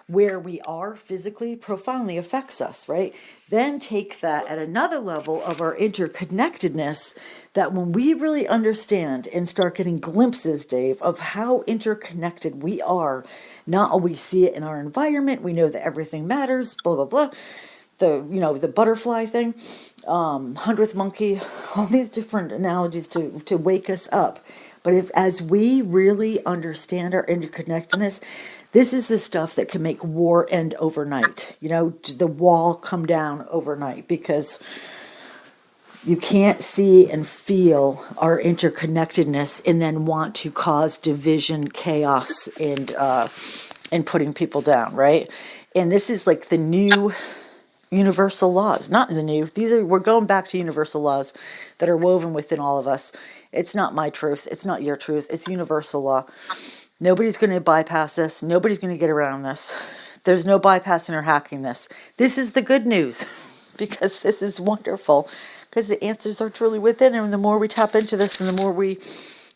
where we are physically profoundly affects us, right? Then take that at another level of our interconnectedness, that when we really understand and start getting glimpses, Dave, of how interconnected we are, not always see it in our environment, we know that everything matters, blah, blah, blah. The butterfly thing, 100th monkey, all these different analogies to wake us up. But as we really understand our interconnectedness, this is the stuff that can make war end overnight. The wall come down overnight, because you can't see and feel our interconnectedness and then want to cause division, chaos, and putting people down, right? And this is like the new universal laws. Not the new. We're going back to universal laws that are woven within all of us. It's not my truth. It's not your truth. It's universal law. Nobody's going to bypass this. Nobody's going to get around this. There's no bypassing or hacking this. This is the good news, because this is wonderful, because the answers are truly within. And the more we tap into this and the more we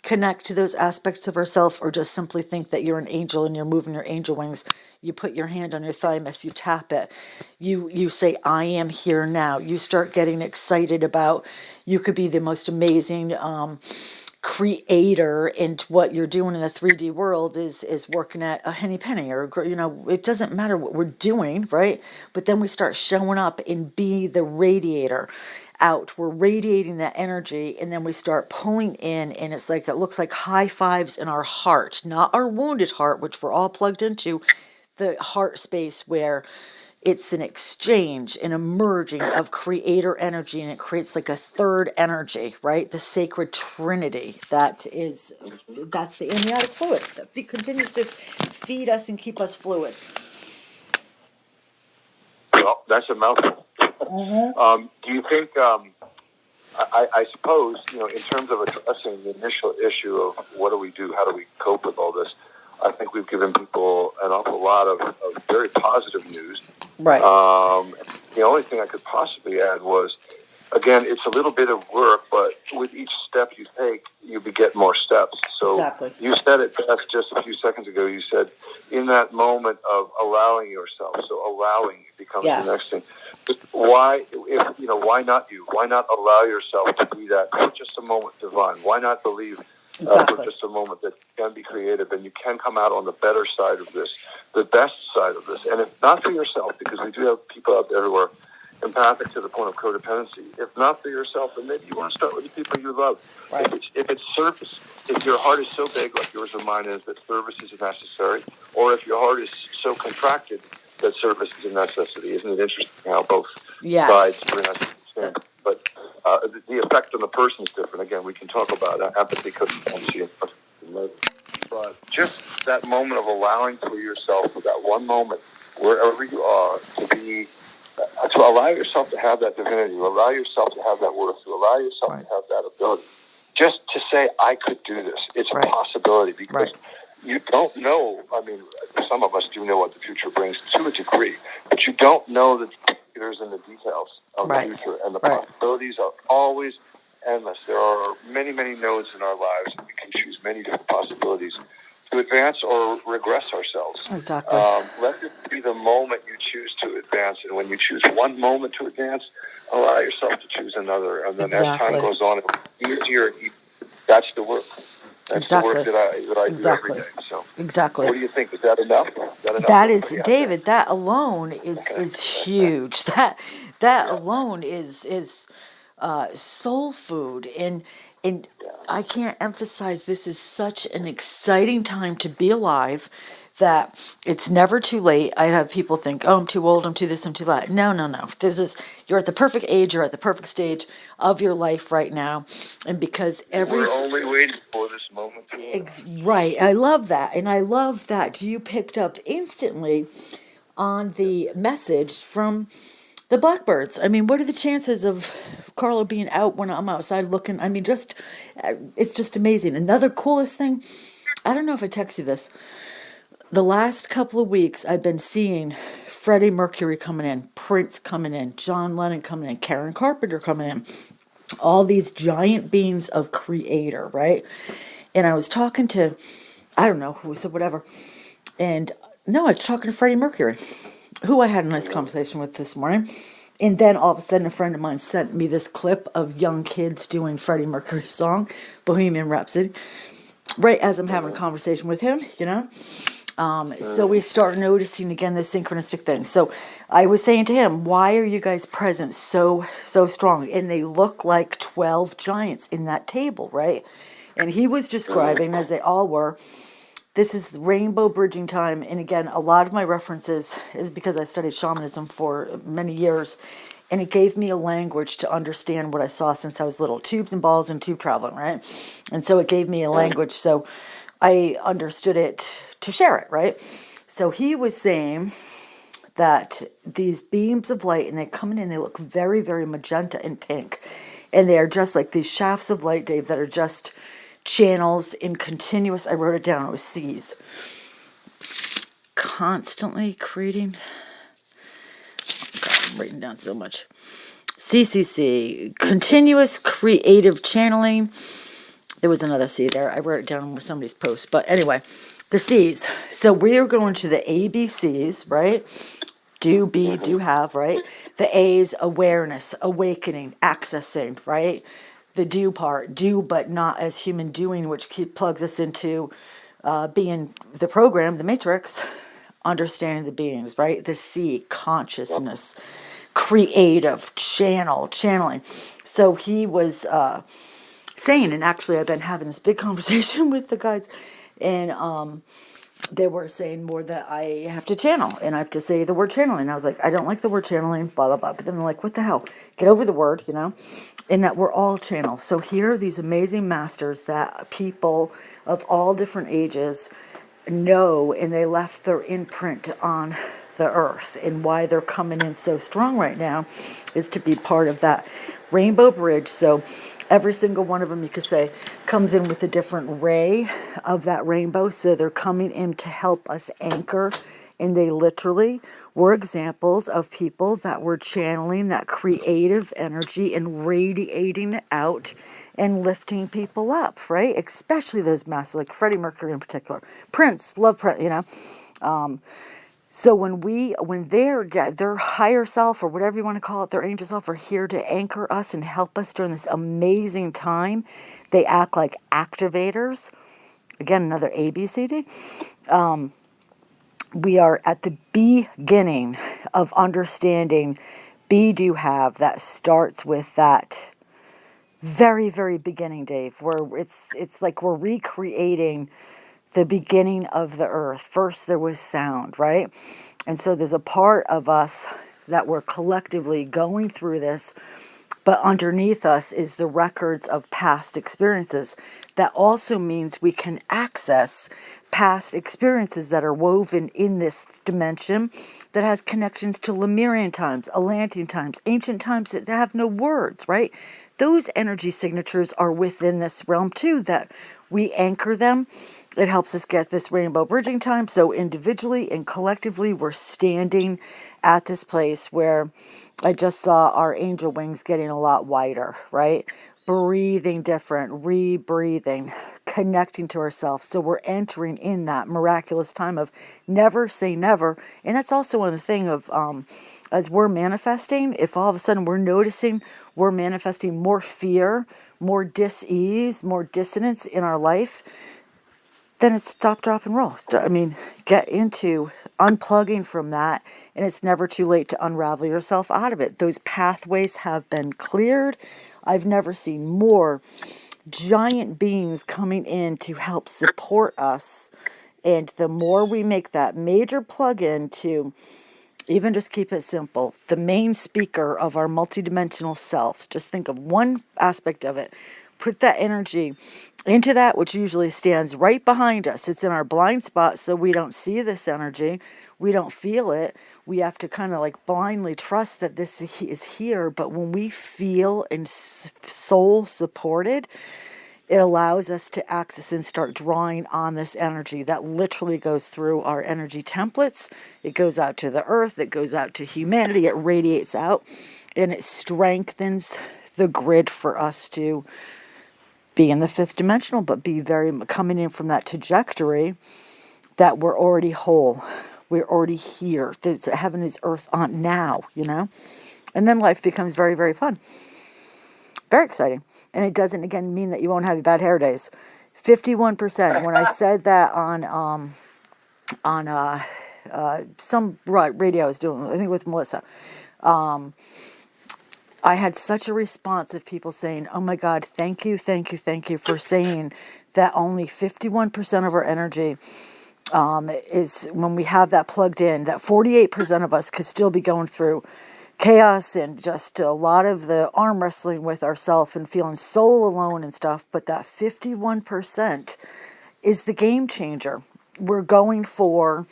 connect to those aspects of ourself, or just simply think that you're an angel and you're moving your angel wings, you put your hand on your thymus, you tap it, you say, I am here now. You start getting excited about, you could be the most amazing creator, and what you're doing in the 3D world is working at a henny penny, or it doesn't matter what we're doing, right? But then we start showing up and be the radiator out. We're radiating that energy, and then we start pulling in, and it's like, it looks like high fives in our heart, not our wounded heart, which we're all plugged into, the heart space where it's an exchange, an emerging of creator energy, and it creates like a third energy, right? The sacred trinity. That's the amniotic fluid that continues to feed us and keep us fluid. Well, that's a mouthful. Mm-hmm. Do you think, I suppose, in terms of addressing the initial issue of what do we do, how do we cope with all this, I think we've given people an awful lot of very positive news. Right. The only thing I could possibly add was, again, it's a little bit of work, but with each step you take, you beget more steps. So exactly. You said it best just a few seconds ago. You said, in that moment of allowing yourself, so allowing becomes the next thing. Why not you? Why not allow yourself to be that for just a moment divine? Why not believe for just a moment that you can be creative and you can come out on the better side of this, the best side of this? And if not for yourself, because we do have people out there who are empathic to the point of codependency, if not for yourself, then maybe you want to start with the people you love. Right. If it's service, if your heart is so big, like yours or mine is, that service is necessary, or if your heart is so contracted that service is a necessity. Isn't it interesting how both sides bring us to the same? But the effect on the person is different. Again, we can talk about empathy, codependency, but just that moment of allowing for yourself, for that one moment, wherever you are, to allow yourself to have that divinity, to allow yourself to have that worth, to allow yourself to have that ability. Just to say, I could do this. It's a possibility, because you don't know. I mean, some of us do know what the future brings to a degree, but you don't know the particulars and the details of the future. And the possibilities are always endless. There are many, many nodes in our lives, and we can choose many different possibilities to advance or regress ourselves. Exactly. Let it be the moment you choose to advance. And when you choose one moment to advance, allow yourself to choose another. And then as time goes on, it's easier. That's the work. That's the work that I do every day. So, what do you think? Is that enough? That is, David. That alone is huge. That alone is soul food, and I can't emphasize, this is such an exciting time to be alive. that it's never too late. I have people think, oh, I'm too old, I'm too this, I'm too that. No, no, no. You're at the perfect age, you're at the perfect stage of your life right now. And because we're only waiting for this moment. Right. I love that. And I love that you picked up instantly on the message from the blackbirds. I mean, what are the chances of Carla being out when I'm outside looking? I mean, it's just amazing. Another coolest thing, I don't know if I texted you this. The last couple of weeks, I've been seeing Freddie Mercury coming in, Prince coming in, John Lennon coming in, Karen Carpenter coming in. All these giant beings of creator, right? And I was talking to, I don't know who said whatever. And no, I was talking to Freddie Mercury, who I had a nice conversation with this morning. And then all of a sudden, a friend of mine sent me this clip of young kids doing Freddie Mercury's song, Bohemian Rhapsody, right as I'm having a conversation with him, you know? So we start noticing again those synchronistic things. So I was saying to him, why are you guys present so strong? And they look like 12 giants in that table, right? And he was describing, as they all were, this is rainbow bridging time. And again, a lot of my references is because I studied shamanism for many years. And it gave me a language to understand what I saw since I was little. Tubes and balls and tube traveling, right? And so it gave me a language. So I understood it to share it, right? So he was saying that these beams of light, and they come in and they look very, very magenta and pink. And they are just like these shafts of light, Dave, that are just channels in continuous, I wrote it down, it was C's. Constantly creating, God, I'm writing down so much. CCC, continuous creative channeling. There was another C there. I wrote it down with somebody's post. But anyway, the C's. So we are going to the ABCs, right? Do, be, do, have, right? The A's, awareness, awakening, accessing, right? The do part, do but not as human doing, which plugs us into being the program, the matrix, understanding the beings, right? The C, consciousness, creative, channeling. So he was saying, and actually I've been having this big conversation with the guides, and they were saying more that I have to channel, and I have to say the word channeling. I was like, I don't like the word channeling, blah, blah, blah. But then they're like, what the hell? Get over the word, you know, and that we're all channels. So here are these amazing masters that people of all different ages know, and they left their imprint on the earth. And why they're coming in so strong right now is to be part of that rainbow bridge. So every single one of them, you could say, comes in with a different ray of that rainbow. So they're coming in to help us anchor. And they literally were examples of people that were channeling that creative energy and radiating it out and lifting people up, right? Especially those masters, like Freddie Mercury in particular. Prince, love Prince, you know. So when their higher self, or whatever you want to call it, their angel self, are here to anchor us and help us during this amazing time, they act like activators. Again, another ABCD. We are at the beginning of understanding be, do, have. That starts with that very, very beginning, Dave, where it's like we're recreating the beginning of the earth. First there was sound, right? And so there's a part of us that we're collectively going through this, but underneath us is the records of past experiences. That also means we can access past experiences that are woven in this dimension that has connections to Lemurian times, Atlantean times, ancient times that have no words, right? Those energy signatures are within this realm too, that we anchor them. It helps us get this rainbow bridging time. So individually and collectively, we're standing at this place where I just saw our angel wings getting a lot wider, right? Breathing different, rebreathing, connecting to ourselves. So we're entering in that miraculous time of never say never. And that's also one of the thing of, as we're manifesting, if all of a sudden we're noticing we're manifesting more fear, more dis-ease, more dissonance in our life, then it's stop, drop, and roll. Get into unplugging from that, and it's never too late to unravel yourself out of it. Those pathways have been cleared. I've never seen more giant beings coming in to help support us And the more we make that major plug-in to even just keep it simple, the main speaker of our multidimensional selves, just think of one aspect of it. Put that energy into that, which usually stands right behind us. It's in our blind spot, so we don't see this energy. We don't feel it. We have to kind of like blindly trust that this is here. But when we feel and soul supported, it allows us to access and start drawing on this energy that literally goes through our energy templates. It goes out to the earth. It goes out to humanity. It radiates out, and it strengthens the grid for us to be in the fifth dimensional, but be very coming in from that trajectory that we're already whole. We're already here. There's heaven is earth on now, and then life becomes very, very fun. Very exciting. And it doesn't, again, mean that you won't have bad hair days. 51%. When I said that on some radio I was doing, I think with Melissa, I had such a response of people saying, oh my God, thank you for saying that only 51% of our energy is when we have that plugged in, that 48% of us could still be going through chaos and just a lot of the arm wrestling with ourselves and feeling so alone and stuff. But that 51% is the game changer. We're going for,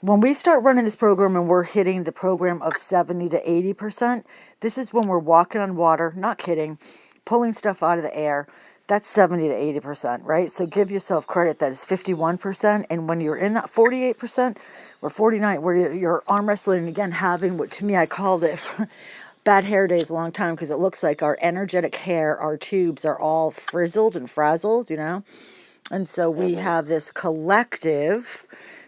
when we start running this program and we're hitting the program of 70 to 80%, this is when we're walking on water, not kidding, pulling stuff out of the air. That's 70 to 80%, right? So give yourself credit that it's 51%. And when you're in that 48% or 49%, where you're arm wrestling, again, having what to me, I called it bad hair days a long time, because it looks like our energetic hair, our tubes are all frizzled and frazzled, And so we have this collective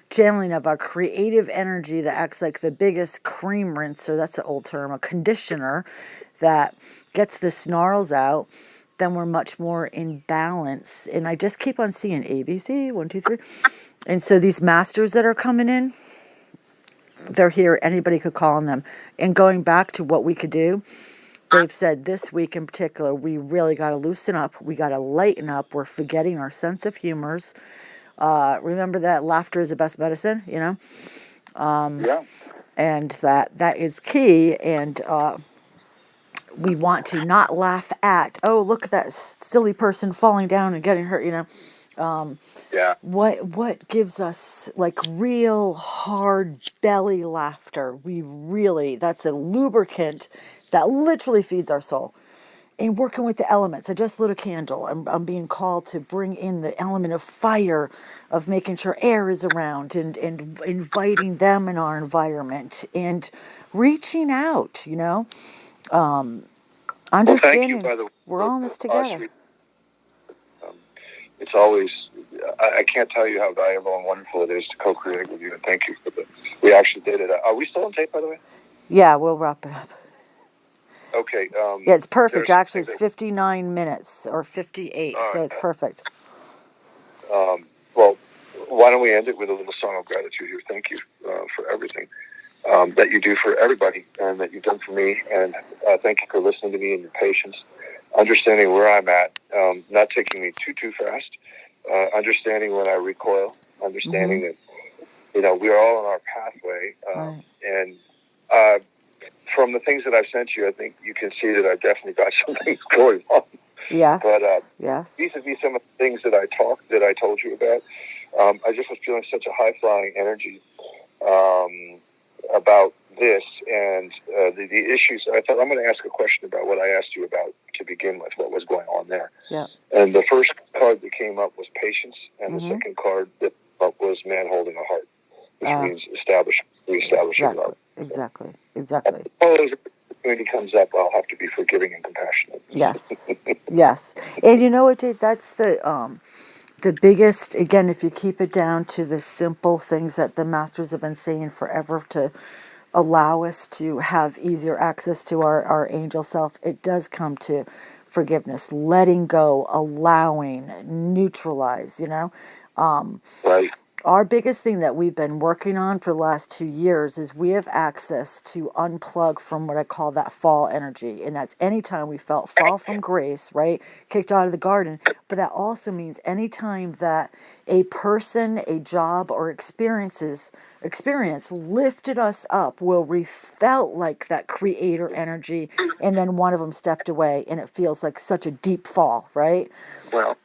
channeling of our creative energy that acts like the biggest cream rinse, so that's an old term, a conditioner that gets the snarls out. Then we're much more in balance. And I just keep on seeing ABC, 1, 2, 3. And so these masters that are coming in, they're here. Anybody could call on them. And going back to what we could do, they've said this week in particular, we really got to loosen up. We got to lighten up. We're forgetting our sense of humors. Remember that laughter is the best medicine, Yeah. And that is key. And we want to not laugh at, oh, look at that silly person falling down and getting hurt, Yeah. What gives us like real hard belly laughter? That's a lubricant that literally feeds our soul. And working with the elements, I just lit a candle. I'm being called to bring in the element of fire, of making sure air is around and inviting them in our environment and reaching out, understanding, well, thank you, by the way, we're all in this together. It's always, I can't tell you how valuable and wonderful it is to co-create with you, and thank you for we actually did it. Are we still on tape, by the way? Yeah, we'll wrap it up. Okay. Yeah, it's perfect. Actually, it's 59 minutes or 58, right, so it's perfect. Well, why don't we end it with a little song of gratitude here? Thank you for everything that you do for everybody and that you've done for me. And thank you for listening to me and your patience, understanding where I'm at, not taking me too fast, understanding when I recoil, understanding that, we are all on our pathway. Right. And from the things that I've sent you, I think you can see that I've definitely got some things going on. Yes. But yes. vis-a-vis some of the things that I told you about, I just was feeling such a high-flying energy about this and the issues. I thought I'm going to ask a question about what I asked you about to begin with, what was going on there. Yeah. And the first card that came up was patience, and the second card that came up was man holding a heart, which means reestablishing love. Exactly. Oh, as opportunity comes up, I'll have to be forgiving and compassionate. Yes. Yes. And you know what, Dave? That's the biggest, again, if you keep it down to the simple things that the masters have been saying forever to allow us to have easier access to our angel self, it does come to forgiveness, letting go, allowing, neutralize, Right. Our biggest thing that we've been working on for the last 2 years is we have access to unplug from what I call that fall energy. And that's anytime we felt fall from grace, right? Kicked out of the garden. But that also means anytime that a person, a job, or experience lifted us up where we felt like that creator energy, and then one of them stepped away and it feels like such a deep fall, right? Well,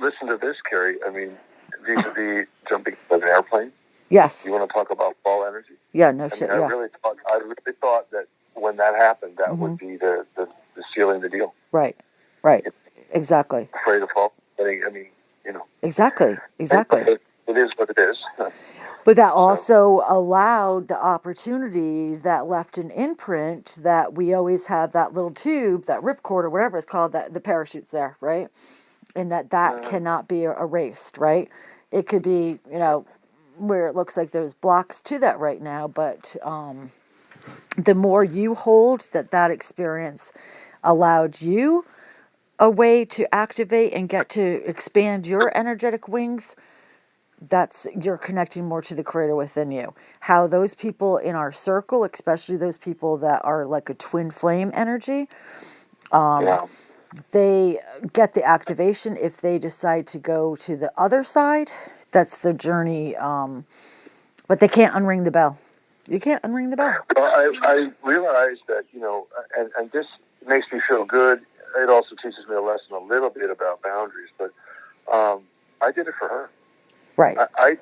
listen to this, Kerrie. I mean, vis-a-vis jumping out of an airplane. Yes. You want to talk about fall energy? Yeah, no shit. I really thought that when that happened, that would be the sealing the deal. Right. Exactly. Afraid of fall. I mean, you know. Exactly. It is what it is. But that also allowed the opportunity that left an imprint that we always have that little tube, that ripcord or whatever it's called, that the parachute's there, right? And that cannot be erased, right? It could be, where it looks like there's blocks to that right now, but the more you hold that experience allowed you a way to activate and get to expand your energetic wings, you're connecting more to the creator within you. How those people in our circle, especially those people that are like a twin flame energy, they get the activation if they decide to go to the other side. That's the journey, but they can't unring the bell. You can't unring the bell. Well, I realize that, and this makes me feel good. It also teaches me a lesson a little bit about boundaries, but I did it for her. Right. I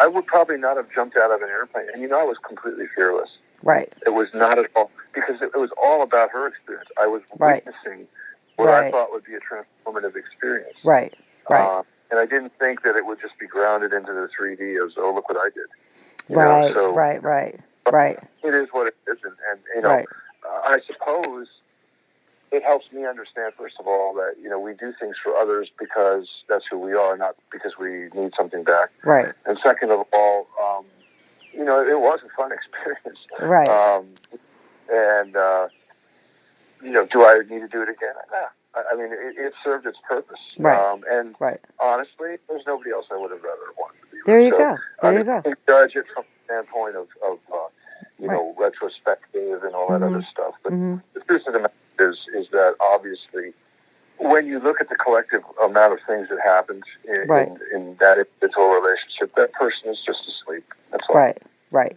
would probably not have jumped out of an airplane. And, I was completely fearless. Right. It was not at all, because it was all about her experience. I was witnessing what I thought would be a transformative experience. Right. And I didn't think that it would just be grounded into the 3D of, oh, look what I did. Right. It is what it is. And I suppose it helps me understand, first of all, that, we do things for others because that's who we are, not because we need something back. Right. And second of all, it was a fun experience. Right. Do I need to do it again? Nah. I mean, it served its purpose. Right. Honestly, there's nobody else I would have rather wanted to be with. There you go. I can judge it from the standpoint of retrospective and all that other stuff. But the truth of the matter is that obviously, when you look at the collective amount of things that happened in that individual relationship, that person is just asleep. That's all. Right.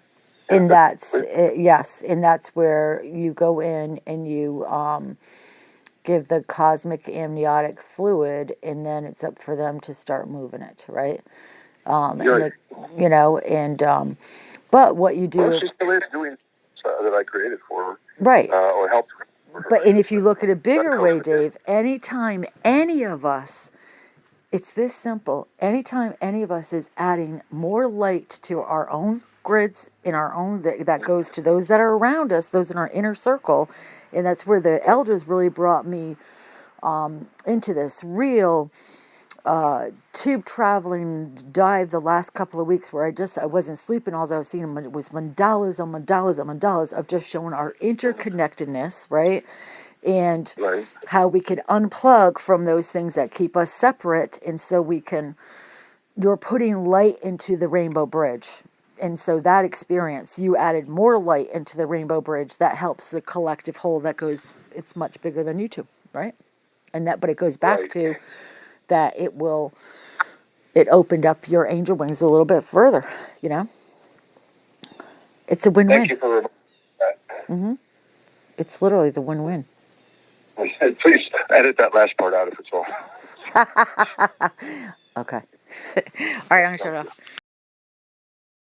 And that's and that's where you go in and you give the cosmic amniotic fluid, and then it's up for them to start moving it, right? But what you do, she's still doing that I created for her, right? Or helped her. But and if you look at a bigger way, Dave, anytime any of us, it's this simple. Anytime any of us is adding more light to our own grids, in our own, that goes to those that are around us, those in our inner circle, and that's where the elders really brought me into this real tube traveling dive the last couple of weeks, where I wasn't sleeping. All I was seeing was mandalas on mandalas on mandalas of just showing our interconnectedness, right? And how we could unplug from those things that keep us separate, and so you're putting light into the rainbow bridge. And so that experience, you added more light into the rainbow bridge that helps the collective whole that goes, it's much bigger than you two, right? But it goes back to that it opened up your angel wings a little bit further, It's a win-win. Thank you for reminding that. It's literally the win-win. Please edit that last part out if it's all. Okay. All right, I'm going to shut it off.